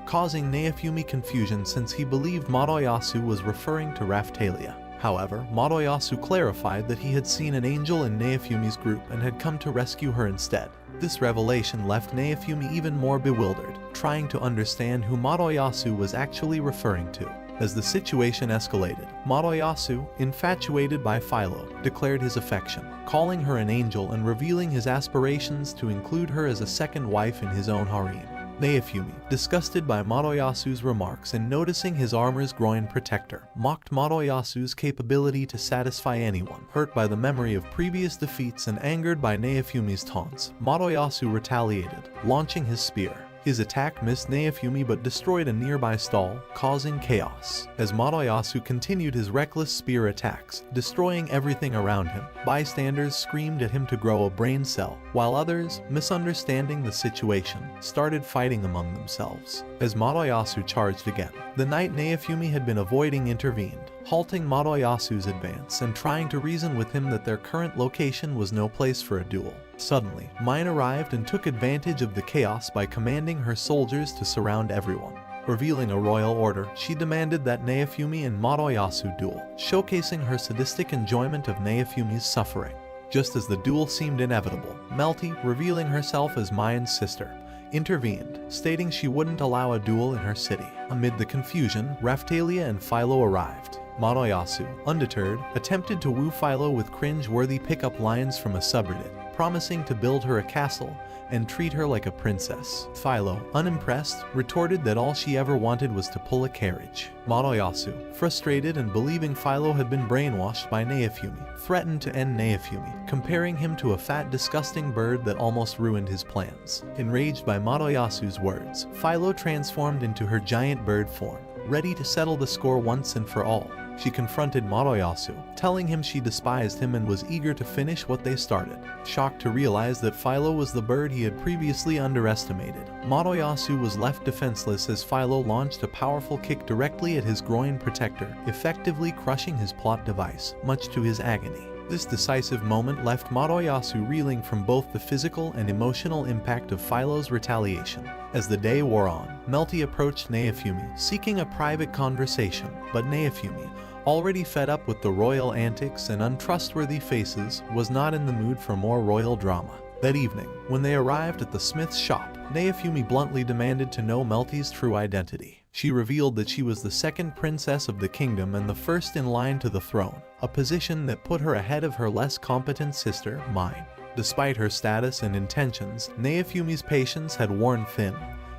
causing Naofumi confusion since he believed Madoyasu was referring to Raphtalia. However, Madoyasu clarified that he had seen an angel in Naofumi's group and had come to rescue her instead. This revelation left Naofumi even more bewildered, trying to understand who Madoyasu was actually referring to. As the situation escalated, Madoyasu, infatuated by Philo, declared his affection, calling her an angel and revealing his aspirations to include her as a second wife in his own harem. Naofumi, disgusted by Madoyasu's remarks and noticing his armor's groin protector, mocked Madoyasu's capability to satisfy anyone. Hurt by the memory of previous defeats and angered by Naofumi's taunts, Madoyasu retaliated, launching his spear. His attack missed Naofumi but destroyed a nearby stall, causing chaos. As Madoyasu continued his reckless spear attacks, destroying everything around him, bystanders screamed at him to grow a brain cell, while others, misunderstanding the situation, started fighting among themselves. As Madoyasu charged again, the knight Naofumi had been avoiding intervened, halting Madoyasu's advance and trying to reason with him that their current location was no place for a duel. Suddenly, Mine arrived and took advantage of the chaos by commanding her soldiers to surround everyone. Revealing a royal order, she demanded that Naofumi and Madoyasu duel, showcasing her sadistic enjoyment of Naofumi's suffering. Just as the duel seemed inevitable, Malty, revealing herself as Mine's sister, intervened, stating she wouldn't allow a duel in her city. Amid the confusion, Raphtalia and Philo arrived. Madoyasu, undeterred, attempted to woo Philo with cringe-worthy pickup lines from a subreddit, promising to build her a castle and treat her like a princess. Philo, unimpressed, retorted that all she ever wanted was to pull a carriage. Madoyasu, frustrated and believing Philo had been brainwashed by Naofumi, threatened to end Naofumi, comparing him to a fat, disgusting bird that almost ruined his plans. Enraged by Madoyasu's words, Philo transformed into her giant bird form, ready to settle the score once and for all. She confronted Madoyasu, telling him she despised him and was eager to finish what they started. Shocked to realize that Philo was the bird he had previously underestimated, Madoyasu was left defenseless as Philo launched a powerful kick directly at his groin protector, effectively crushing his plot device, much to his agony. This decisive moment left Madoyasu reeling from both the physical and emotional impact of Philo's retaliation. As the day wore on, Malty approached Naofumi, seeking a private conversation, but Naofumi, already fed up with the royal antics and untrustworthy faces, was not in the mood for more royal drama. That evening, when they arrived at the smith's shop, Naofumi bluntly demanded to know Malty's true identity. She revealed that she was the second princess of the kingdom and the first in line to the throne, a position that put her ahead of her less competent sister, Mine. Despite her status and intentions, Naofumi's patience had worn thin.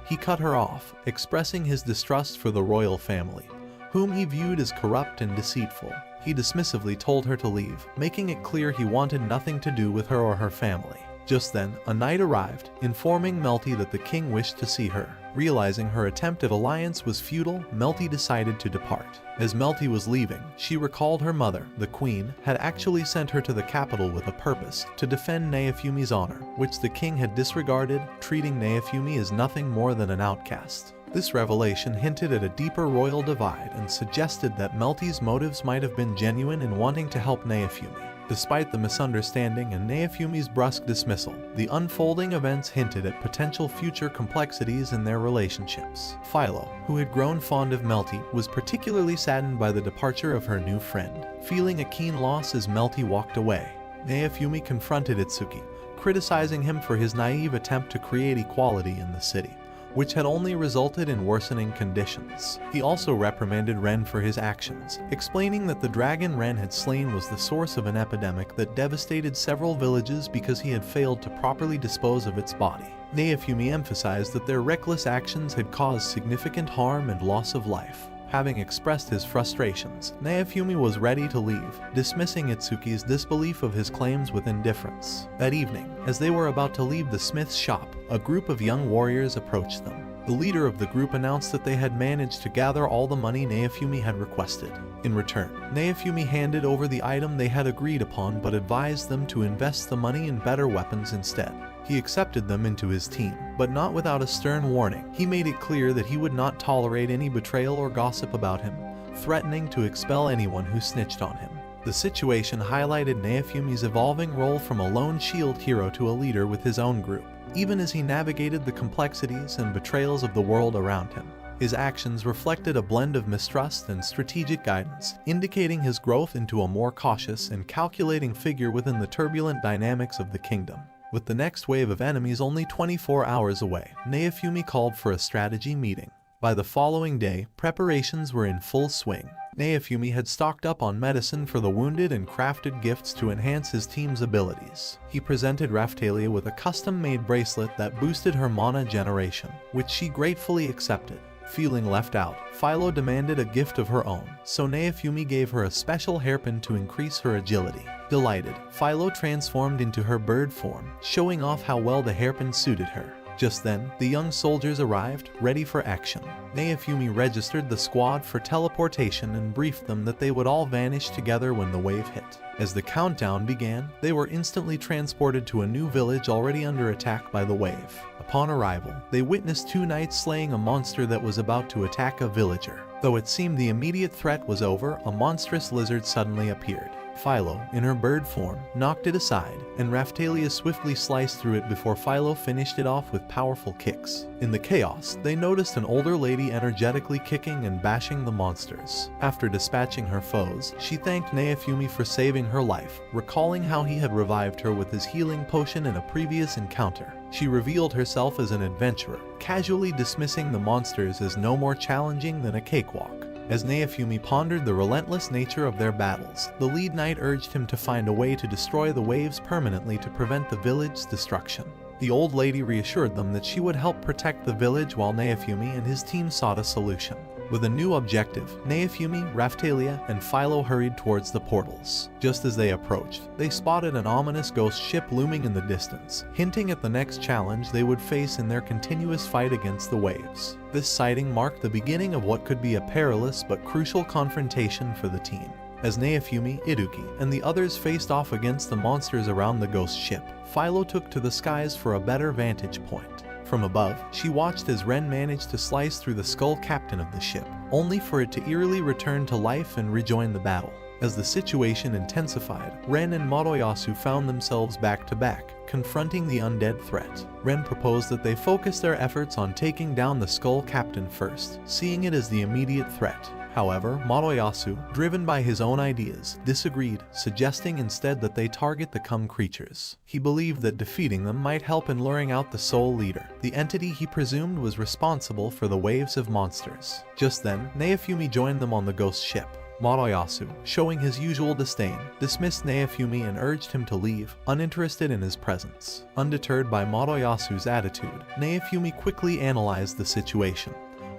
He cut her off, expressing his distrust for the royal family, whom he viewed as corrupt and deceitful. He dismissively told her to leave, making it clear he wanted nothing to do with her or her family. Just then, a knight arrived, informing Malty that the king wished to see her. Realizing her attempt at alliance was futile, Malty decided to depart. As Malty was leaving, she recalled her mother, the queen, had actually sent her to the capital with a purpose, to defend Naofumi's honor, which the king had disregarded, treating Naofumi as nothing more than an outcast. This revelation hinted at a deeper royal divide and suggested that Malty's motives might have been genuine in wanting to help Naofumi. Despite the misunderstanding and Naofumi's brusque dismissal, the unfolding events hinted at potential future complexities in their relationships. Philo, who had grown fond of Malty, was particularly saddened by the departure of her new friend, feeling a keen loss as Malty walked away. Naofumi confronted Itsuki, criticizing him for his naive attempt to create equality in the city. which had only resulted in worsening conditions. He also reprimanded Ren for his actions, explaining that the dragon Ren had slain was the source of an epidemic that devastated several villages because he had failed to properly dispose of its body. Naofumi emphasized that their reckless actions had caused significant harm and loss of life. Having expressed his frustrations, Naofumi was ready to leave, dismissing Itsuki's disbelief of his claims with indifference. That evening, as they were about to leave the smith's shop, a group of young warriors approached them. The leader of the group announced that they had managed to gather all the money Naofumi had requested. In return, Naofumi handed over the item they had agreed upon but advised them to invest the money in better weapons instead. He accepted them into his team, but not without a stern warning. He made it clear that he would not tolerate any betrayal or gossip about him, threatening to expel anyone who snitched on him. The situation highlighted Naofumi's evolving role from a lone shield hero to a leader with his own group, even as he navigated the complexities and betrayals of the world around him. His actions reflected a blend of mistrust and strategic guidance, indicating his growth into a more cautious and calculating figure within the turbulent dynamics of the kingdom. With the next wave of enemies only 24 hours away, Naofumi called for a strategy meeting. By the following day, preparations were in full swing. Naofumi had stocked up on medicine for the wounded and crafted gifts to enhance his team's abilities. He presented Raphtalia with a custom-made bracelet that boosted her mana generation, which she gratefully accepted. Feeling left out, Philo demanded a gift of her own, so Naofumi gave her a special hairpin to increase her agility. Delighted, Philo transformed into her bird form, showing off how well the hairpin suited her. Just then, the young soldiers arrived, ready for action. Naofumi registered the squad for teleportation and briefed them that they would all vanish together when the wave hit. As the countdown began, they were instantly transported to a new village already under attack by the wave. Upon arrival, they witnessed two knights slaying a monster that was about to attack a villager. Though it seemed the immediate threat was over, a monstrous lizard suddenly appeared. Philo, in her bird form, knocked it aside, and Raphtalia swiftly sliced through it before Philo finished it off with powerful kicks. In the chaos, they noticed an older lady energetically kicking and bashing the monsters. After dispatching her foes, she thanked Naofumi for saving her life, recalling how he had revived her with his healing potion in a previous encounter. She revealed herself as an adventurer, casually dismissing the monsters as no more challenging than a cakewalk. As Naofumi pondered the relentless nature of their battles, the lead knight urged him to find a way to destroy the waves permanently to prevent the village's destruction. The old lady reassured them that she would help protect the village while Naofumi and his team sought a solution. With a new objective, Naofumi, Raphtalia, and Philo hurried towards the portals. Just as they approached, they spotted an ominous ghost ship looming in the distance, hinting at the next challenge they would face in their continuous fight against the waves. This sighting marked the beginning of what could be a perilous but crucial confrontation for the team. As Naofumi, Iduki, and the others faced off against the monsters around the ghost ship, Philo took to the skies for a better vantage point. From above, she watched as Ren managed to slice through the skull captain of the ship, only for it to eerily return to life and rejoin the battle. As the situation intensified, Ren and Moroyasu found themselves back to back, confronting the undead threat. Ren proposed that they focus their efforts on taking down the skull captain first, seeing it as the immediate threat. However, Moroyasu, driven by his own ideas, disagreed, suggesting instead that they target the Cum creatures. He believed that defeating them might help in luring out the Soul Leader, the entity he presumed was responsible for the waves of monsters. Just then, Naofumi joined them on the ghost ship. Moroyasu, showing his usual disdain, dismissed Naofumi and urged him to leave, uninterested in his presence. Undeterred by Moroyasu's attitude, Naofumi quickly analyzed the situation.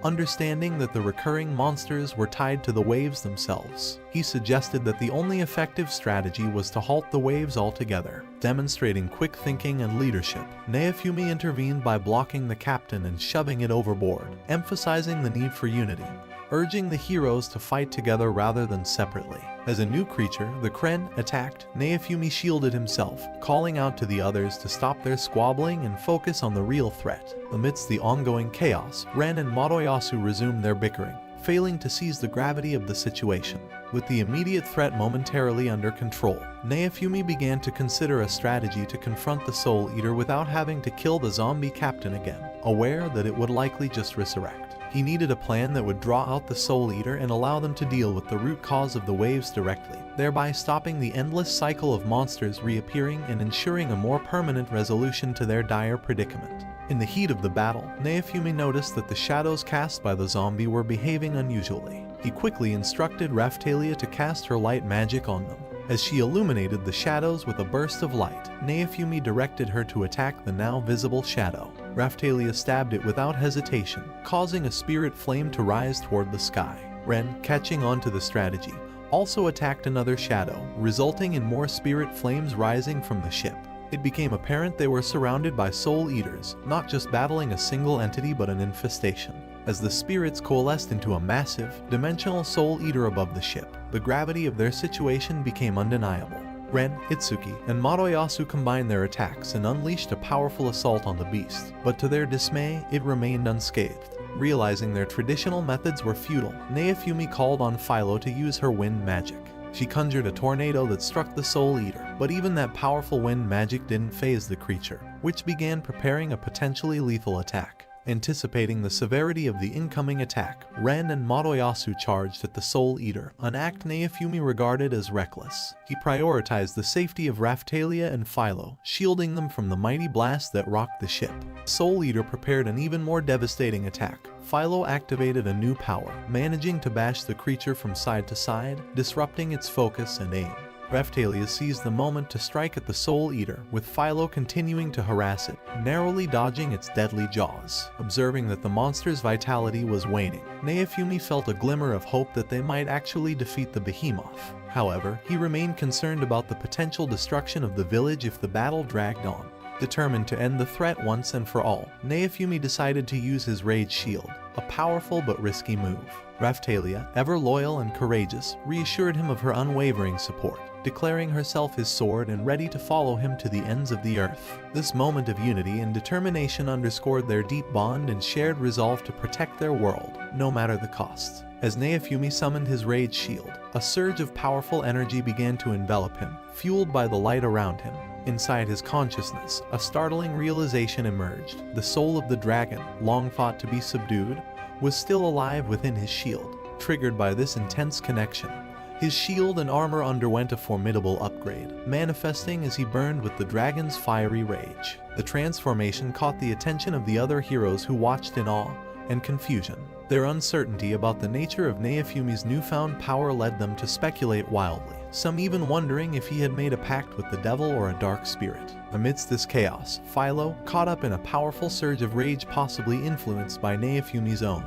Understanding that the recurring monsters were tied to the waves themselves, he suggested that the only effective strategy was to halt the waves altogether. Demonstrating quick thinking and leadership, Naofumi intervened by blocking the captain and shoving it overboard, emphasizing the need for unity, urging the heroes to fight together rather than separately. As a new creature, the Kren attacked, Naofumi shielded himself, calling out to the others to stop their squabbling and focus on the real threat. Amidst the ongoing chaos, Ren and Moroyasu resumed their bickering, failing to seize the gravity of the situation. With the immediate threat momentarily under control, Naofumi began to consider a strategy to confront the Soul Eater without having to kill the zombie captain again, aware that it would likely just resurrect. He needed a plan that would draw out the Soul Eater and allow them to deal with the root cause of the waves directly, thereby stopping the endless cycle of monsters reappearing and ensuring a more permanent resolution to their dire predicament. In the heat of the battle, Naofumi noticed that the shadows cast by the zombie were behaving unusually. He quickly instructed Raphtalia to cast her light magic on them. As she illuminated the shadows with a burst of light, Naofumi directed her to attack the now visible shadow. Raphtalia stabbed it without hesitation, causing a spirit flame to rise toward the sky. Ren, catching on to the strategy, also attacked another shadow, resulting in more spirit flames rising from the ship. It became apparent they were surrounded by Soul Eaters, not just battling a single entity but an infestation. As the spirits coalesced into a massive, dimensional Soul Eater above the ship, the gravity of their situation became undeniable. Ren, Itsuki, and Madoyasu combined their attacks and unleashed a powerful assault on the beast, but to their dismay, it remained unscathed. Realizing their traditional methods were futile, Naofumi called on Philo to use her wind magic. She conjured a tornado that struck the Soul Eater, but even that powerful wind magic didn't faze the creature, which began preparing a potentially lethal attack. Anticipating the severity of the incoming attack, Ren and Madoyasu charged at the Soul Eater, an act Naofumi regarded as reckless. He prioritized the safety of Raphtalia and Philo, shielding them from the mighty blast that rocked the ship. Soul Eater prepared an even more devastating attack. Philo activated a new power, managing to bash the creature from side to side, disrupting its focus and aim. Raphtalia seized the moment to strike at the Soul Eater, with Philo continuing to harass it, narrowly dodging its deadly jaws. Observing that the monster's vitality was waning, Naofumi felt a glimmer of hope that they might actually defeat the behemoth. However, he remained concerned about the potential destruction of the village if the battle dragged on. Determined to end the threat once and for all, Naofumi decided to use his Rage Shield, a powerful but risky move. Raphtalia, ever loyal and courageous, reassured him of her unwavering support, declaring herself his sword and ready to follow him to the ends of the earth. This moment of unity and determination underscored their deep bond and shared resolve to protect their world, no matter the cost. As Naofumi summoned his Rage Shield, a surge of powerful energy began to envelop him, fueled by the light around him. Inside his consciousness, a startling realization emerged. The soul of the dragon, long thought to be subdued, was still alive within his shield. Triggered by this intense connection, his shield and armor underwent a formidable upgrade, manifesting as he burned with the dragon's fiery rage. The transformation caught the attention of the other heroes who watched in awe and confusion. Their uncertainty about the nature of Naofumi's newfound power led them to speculate wildly, some even wondering if he had made a pact with the devil or a dark spirit. Amidst this chaos, Philo, caught up in a powerful surge of rage possibly influenced by Naofumi's own,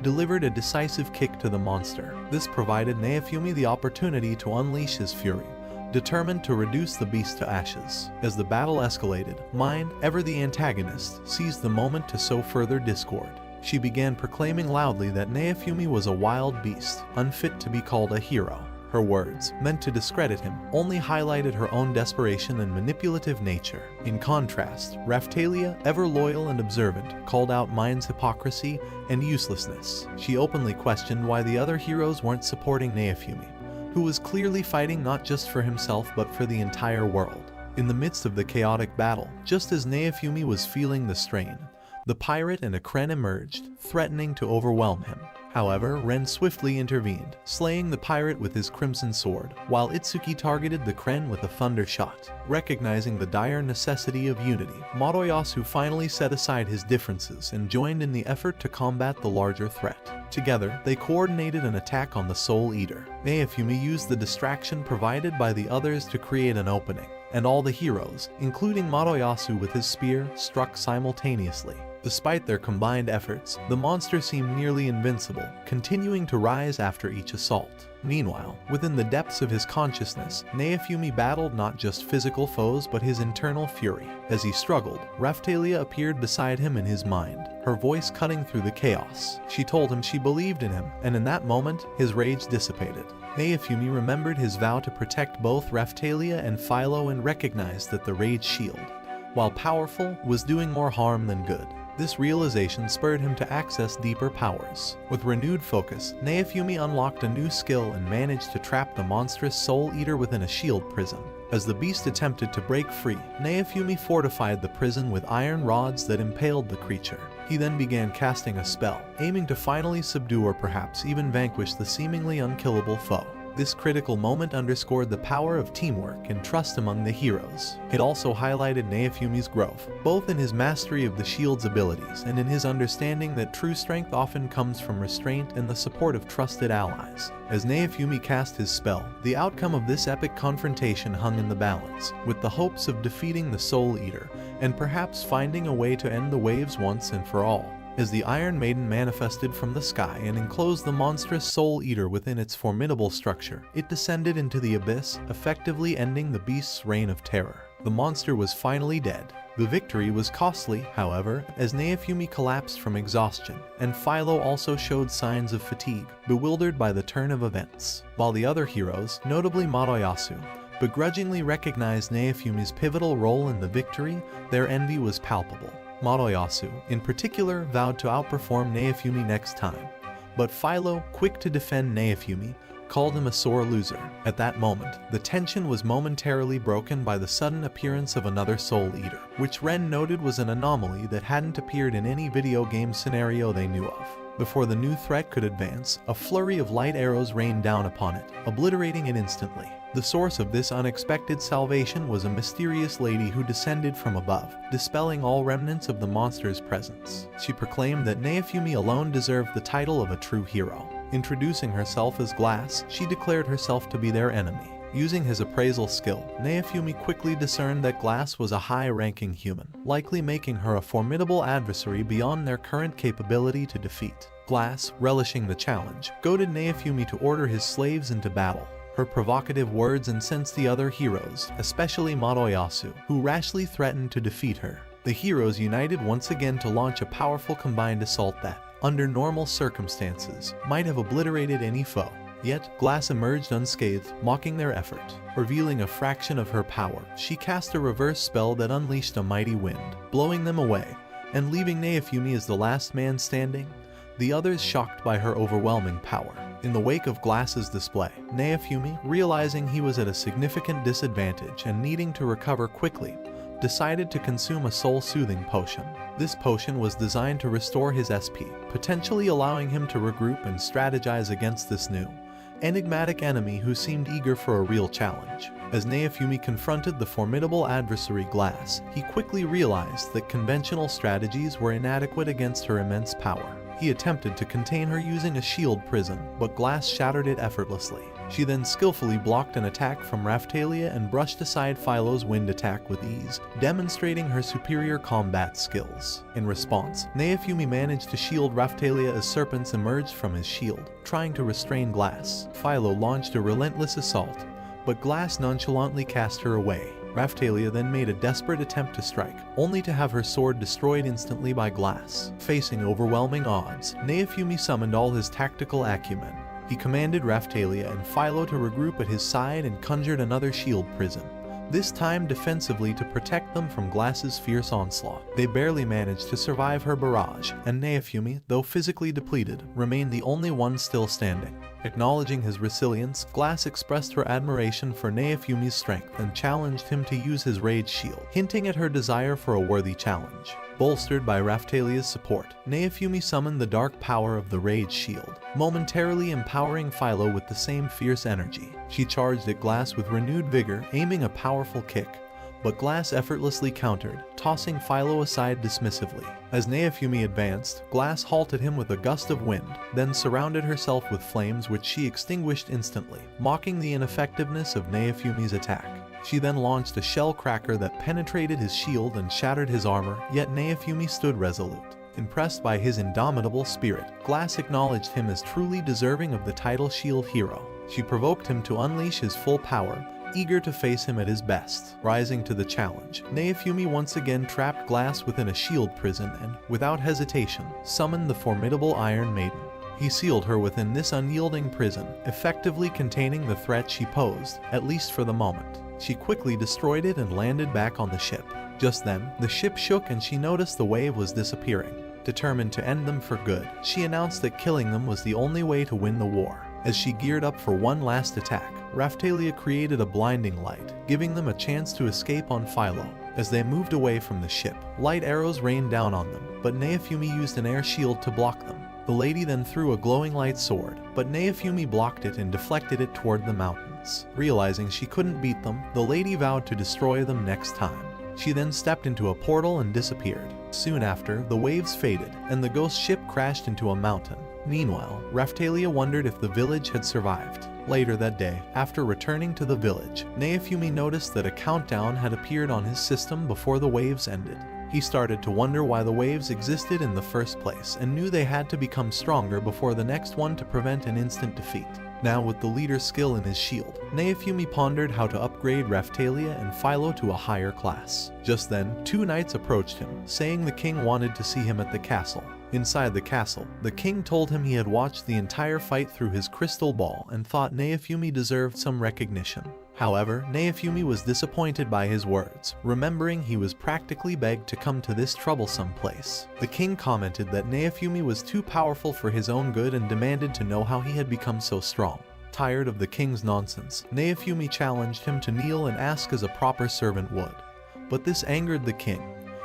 delivered a decisive kick to the monster. This provided Naofumi the opportunity to unleash his fury, determined to reduce the beast to ashes. As the battle escalated, Mind, ever the antagonist, seized the moment to sow further discord. She began proclaiming loudly that Naofumi was a wild beast, unfit to be called a hero. Her words, meant to discredit him, only highlighted her own desperation and manipulative nature. In contrast, Raphtalia, ever loyal and observant, called out Mind's hypocrisy and uselessness. She openly questioned why the other heroes weren't supporting Naofumi, who was clearly fighting not just for himself but for the entire world. In the midst of the chaotic battle, just as Naofumi was feeling the strain, the pirate and a Kren emerged, threatening to overwhelm him. However, Ren swiftly intervened, slaying the pirate with his crimson sword, while Itsuki targeted the Kren with a thunder shot. Recognizing the dire necessity of unity, Madoyasu finally set aside his differences and joined in the effort to combat the larger threat. Together, they coordinated an attack on the Soul Eater. Naofumi used the distraction provided by the others to create an opening, and all the heroes, including Madoyasu with his spear, struck simultaneously. Despite their combined efforts, the monster seemed nearly invincible, continuing to rise after each assault. Meanwhile, within the depths of his consciousness, Naofumi battled not just physical foes but his internal fury. As he struggled, Raphtalia appeared beside him in his mind, her voice cutting through the chaos. She told him she believed in him, and in that moment, his rage dissipated. Naofumi remembered his vow to protect both Raphtalia and Philo and recognized that the Rage Shield, while powerful, was doing more harm than good. This realization spurred him to access deeper powers. With renewed focus, Naofumi unlocked a new skill and managed to trap the monstrous Soul Eater within a shield prison. As the beast attempted to break free, Naofumi fortified the prison with iron rods that impaled the creature. He then began casting a spell, aiming to finally subdue or perhaps even vanquish the seemingly unkillable foe. This critical moment underscored the power of teamwork and trust among the heroes. It also highlighted Naofumi's growth, both in his mastery of the shield's abilities and in his understanding that true strength often comes from restraint and the support of trusted allies. As Naofumi cast his spell, the outcome of this epic confrontation hung in the balance, with the hopes of defeating the Soul Eater and perhaps finding a way to end the waves once and for all. As the Iron Maiden manifested from the sky and enclosed the monstrous Soul Eater within its formidable structure, it descended into the abyss, effectively ending the beast's reign of terror. The monster was finally dead. The victory was costly, however, as Naofumi collapsed from exhaustion, and Philo also showed signs of fatigue, bewildered by the turn of events. While the other heroes, notably Madoyasu, begrudgingly recognized Naofumi's pivotal role in the victory, their envy was palpable. Madoyasu, in particular, vowed to outperform Naofumi next time, but Philo, quick to defend Naofumi, called him a sore loser. At that moment, the tension was momentarily broken by the sudden appearance of another Soul Eater, which Ren noted was an anomaly that hadn't appeared in any video game scenario they knew of. Before the new threat could advance, a flurry of light arrows rained down upon it, obliterating it instantly. The source of this unexpected salvation was a mysterious lady who descended from above, dispelling all remnants of the monster's presence. She proclaimed that Naofumi alone deserved the title of a true hero. Introducing herself as Glass, she declared herself to be their enemy. Using his appraisal skill, Naofumi quickly discerned that Glass was a high-ranking human, likely making her a formidable adversary beyond their current capability to defeat. Glass, relishing the challenge, goaded Naofumi to order his slaves into battle. Her provocative words incensed the other heroes, especially Madoyasu, who rashly threatened to defeat her. The heroes united once again to launch a powerful combined assault that, under normal circumstances, might have obliterated any foe. Yet, Glass emerged unscathed, mocking their effort. Revealing a fraction of her power, she cast a reverse spell that unleashed a mighty wind, blowing them away, and leaving Naofumi as the last man standing, the others shocked by her overwhelming power. In the wake of Glass's display, Naofumi, realizing he was at a significant disadvantage and needing to recover quickly, decided to consume a soul-soothing potion. This potion was designed to restore his SP, potentially allowing him to regroup and strategize against this new, enigmatic enemy who seemed eager for a real challenge. As Naofumi confronted the formidable adversary Glass, he quickly realized that conventional strategies were inadequate against her immense power. He attempted to contain her using a shield prison, but Glass shattered it effortlessly. She then skillfully blocked an attack from Raphtalia and brushed aside Philo's wind attack with ease, demonstrating her superior combat skills. In response, Naofumi managed to shield Raphtalia as serpents emerged from his shield, trying to restrain Glass. Philo launched a relentless assault, but Glass nonchalantly cast her away. Raphtalia then made a desperate attempt to strike, only to have her sword destroyed instantly by Glass. Facing overwhelming odds, Naofumi summoned all his tactical acumen. He commanded Raphtalia and Philo to regroup at his side and conjured another shield prison, this time defensively to protect them from Glass's fierce onslaught. They barely managed to survive her barrage, and Naofumi, though physically depleted, remained the only one still standing. Acknowledging his resilience, Glass expressed her admiration for Naofumi's strength and challenged him to use his rage shield, hinting at her desire for a worthy challenge. Bolstered by Raphtalia's support, Naofumi summoned the dark power of the Rage Shield, momentarily empowering Philo with the same fierce energy. She charged at Glass with renewed vigor, aiming a powerful kick, but Glass effortlessly countered, tossing Philo aside dismissively. As Naofumi advanced, Glass halted him with a gust of wind, then surrounded herself with flames which she extinguished instantly, mocking the ineffectiveness of Naofumi's attack. She then launched a shell cracker that penetrated his shield and shattered his armor, yet Naofumi stood resolute. Impressed by his indomitable spirit, Glass acknowledged him as truly deserving of the title Shield Hero. She provoked him to unleash his full power, eager to face him at his best. Rising to the challenge, Naofumi once again trapped Glass within a shield prison and, without hesitation, summoned the formidable Iron Maiden. He sealed her within this unyielding prison, effectively containing the threat she posed, at least for the moment. She quickly destroyed it and landed back on the ship. Just then, the ship shook and she noticed the wave was disappearing. Determined to end them for good, she announced that killing them was the only way to win the war. As she geared up for one last attack, Raphtalia created a blinding light, giving them a chance to escape on Philo. As they moved away from the ship, light arrows rained down on them, but Naofumi used an air shield to block them. The lady then threw a glowing light sword, but Naofumi blocked it and deflected it toward the mountains. Realizing she couldn't beat them, the lady vowed to destroy them next time. She then stepped into a portal and disappeared. Soon after, the waves faded, and the ghost ship crashed into a mountain. Meanwhile, Raphtalia wondered if the village had survived. Later that day, after returning to the village, Naofumi noticed that a countdown had appeared on his system before the waves ended. He started to wonder why the waves existed in the first place and knew they had to become stronger before the next one to prevent an instant defeat. Now with the leader's skill in his shield, Naofumi pondered how to upgrade Raphtalia and Philo to a higher class. Just then, two knights approached him, saying the king wanted to see him at the castle. Inside the castle, the king told him he had watched the entire fight through his crystal ball and thought Naofumi deserved some recognition. However, Naofumi was disappointed by his words, remembering he was practically begged to come to this troublesome place. The king commented that Naofumi was too powerful for his own good and demanded to know how he had become so strong. Tired of the king's nonsense, Naofumi challenged him to kneel and ask as a proper servant would. But this angered the king,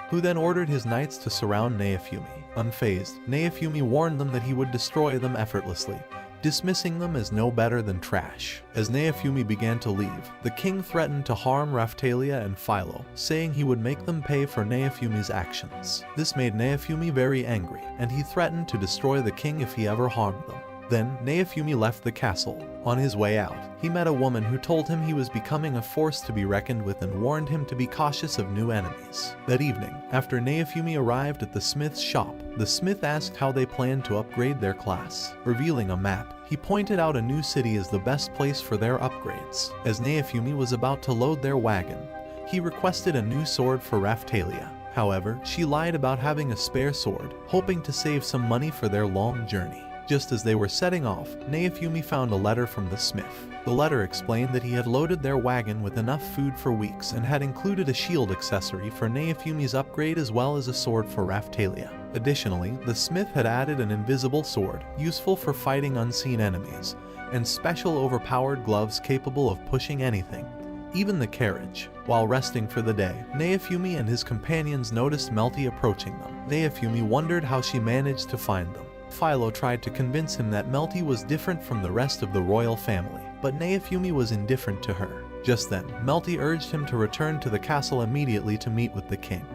who then ordered his knights to surround Naofumi. Unfazed, Naofumi warned them that he would destroy them effortlessly, dismissing them as no better than trash. As Naofumi began to leave, the king threatened to harm Raphtalia and Philo, saying he would make them pay for Naofumi's actions. This made Naofumi very angry, and he threatened to destroy the king if he ever harmed them. Then, Naofumi left the castle. On his way out, he met a woman who told him he was becoming a force to be reckoned with and warned him to be cautious of new enemies. That evening, after Naofumi arrived at the smith's shop, the smith asked how they planned to upgrade their class. Revealing a map, he pointed out a new city as the best place for their upgrades. As Naofumi was about to load their wagon, he requested a new sword for Raphtalia. However, she lied about having a spare sword, hoping to save some money for their long journey. Just as they were setting off, Naofumi found a letter from the smith. The letter explained that he had loaded their wagon with enough food for weeks and had included a shield accessory for Naofumi's upgrade as well as a sword for Raphtalia. Additionally, the smith had added an invisible sword, useful for fighting unseen enemies, and special overpowered gloves capable of pushing anything, even the carriage. While resting for the day, Naofumi and his companions noticed Malty approaching them. Naofumi wondered how she managed to find them. Philo tried to convince him that Malty was different from the rest of the royal family, but Naofumi was indifferent to her. Just then, Malty urged him to return to the castle immediately to meet with the king,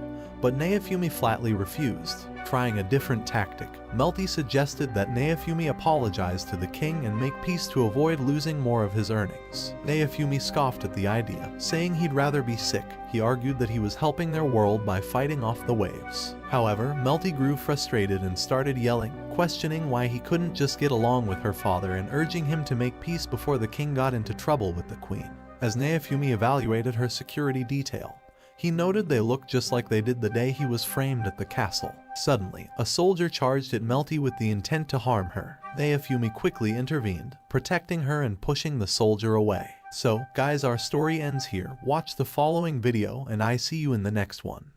but Naofumi flatly refused. Trying a different tactic, Malty suggested that Naofumi apologize to the king and make peace to avoid losing more of his earnings. Naofumi scoffed at the idea, saying he'd rather be sick. He argued that he was helping their world by fighting off the waves. However, Malty grew frustrated and started yelling, questioning why he couldn't just get along with her father and urging him to make peace before the king got into trouble with the queen. As Naofumi evaluated her security detail, he noted they looked just like they did the day he was framed at the castle. Suddenly, a soldier charged at Malty with the intent to harm her. Naofumi quickly intervened, protecting her and pushing the soldier away. So, guys, our story ends here. Watch the following video and I see you in the next one.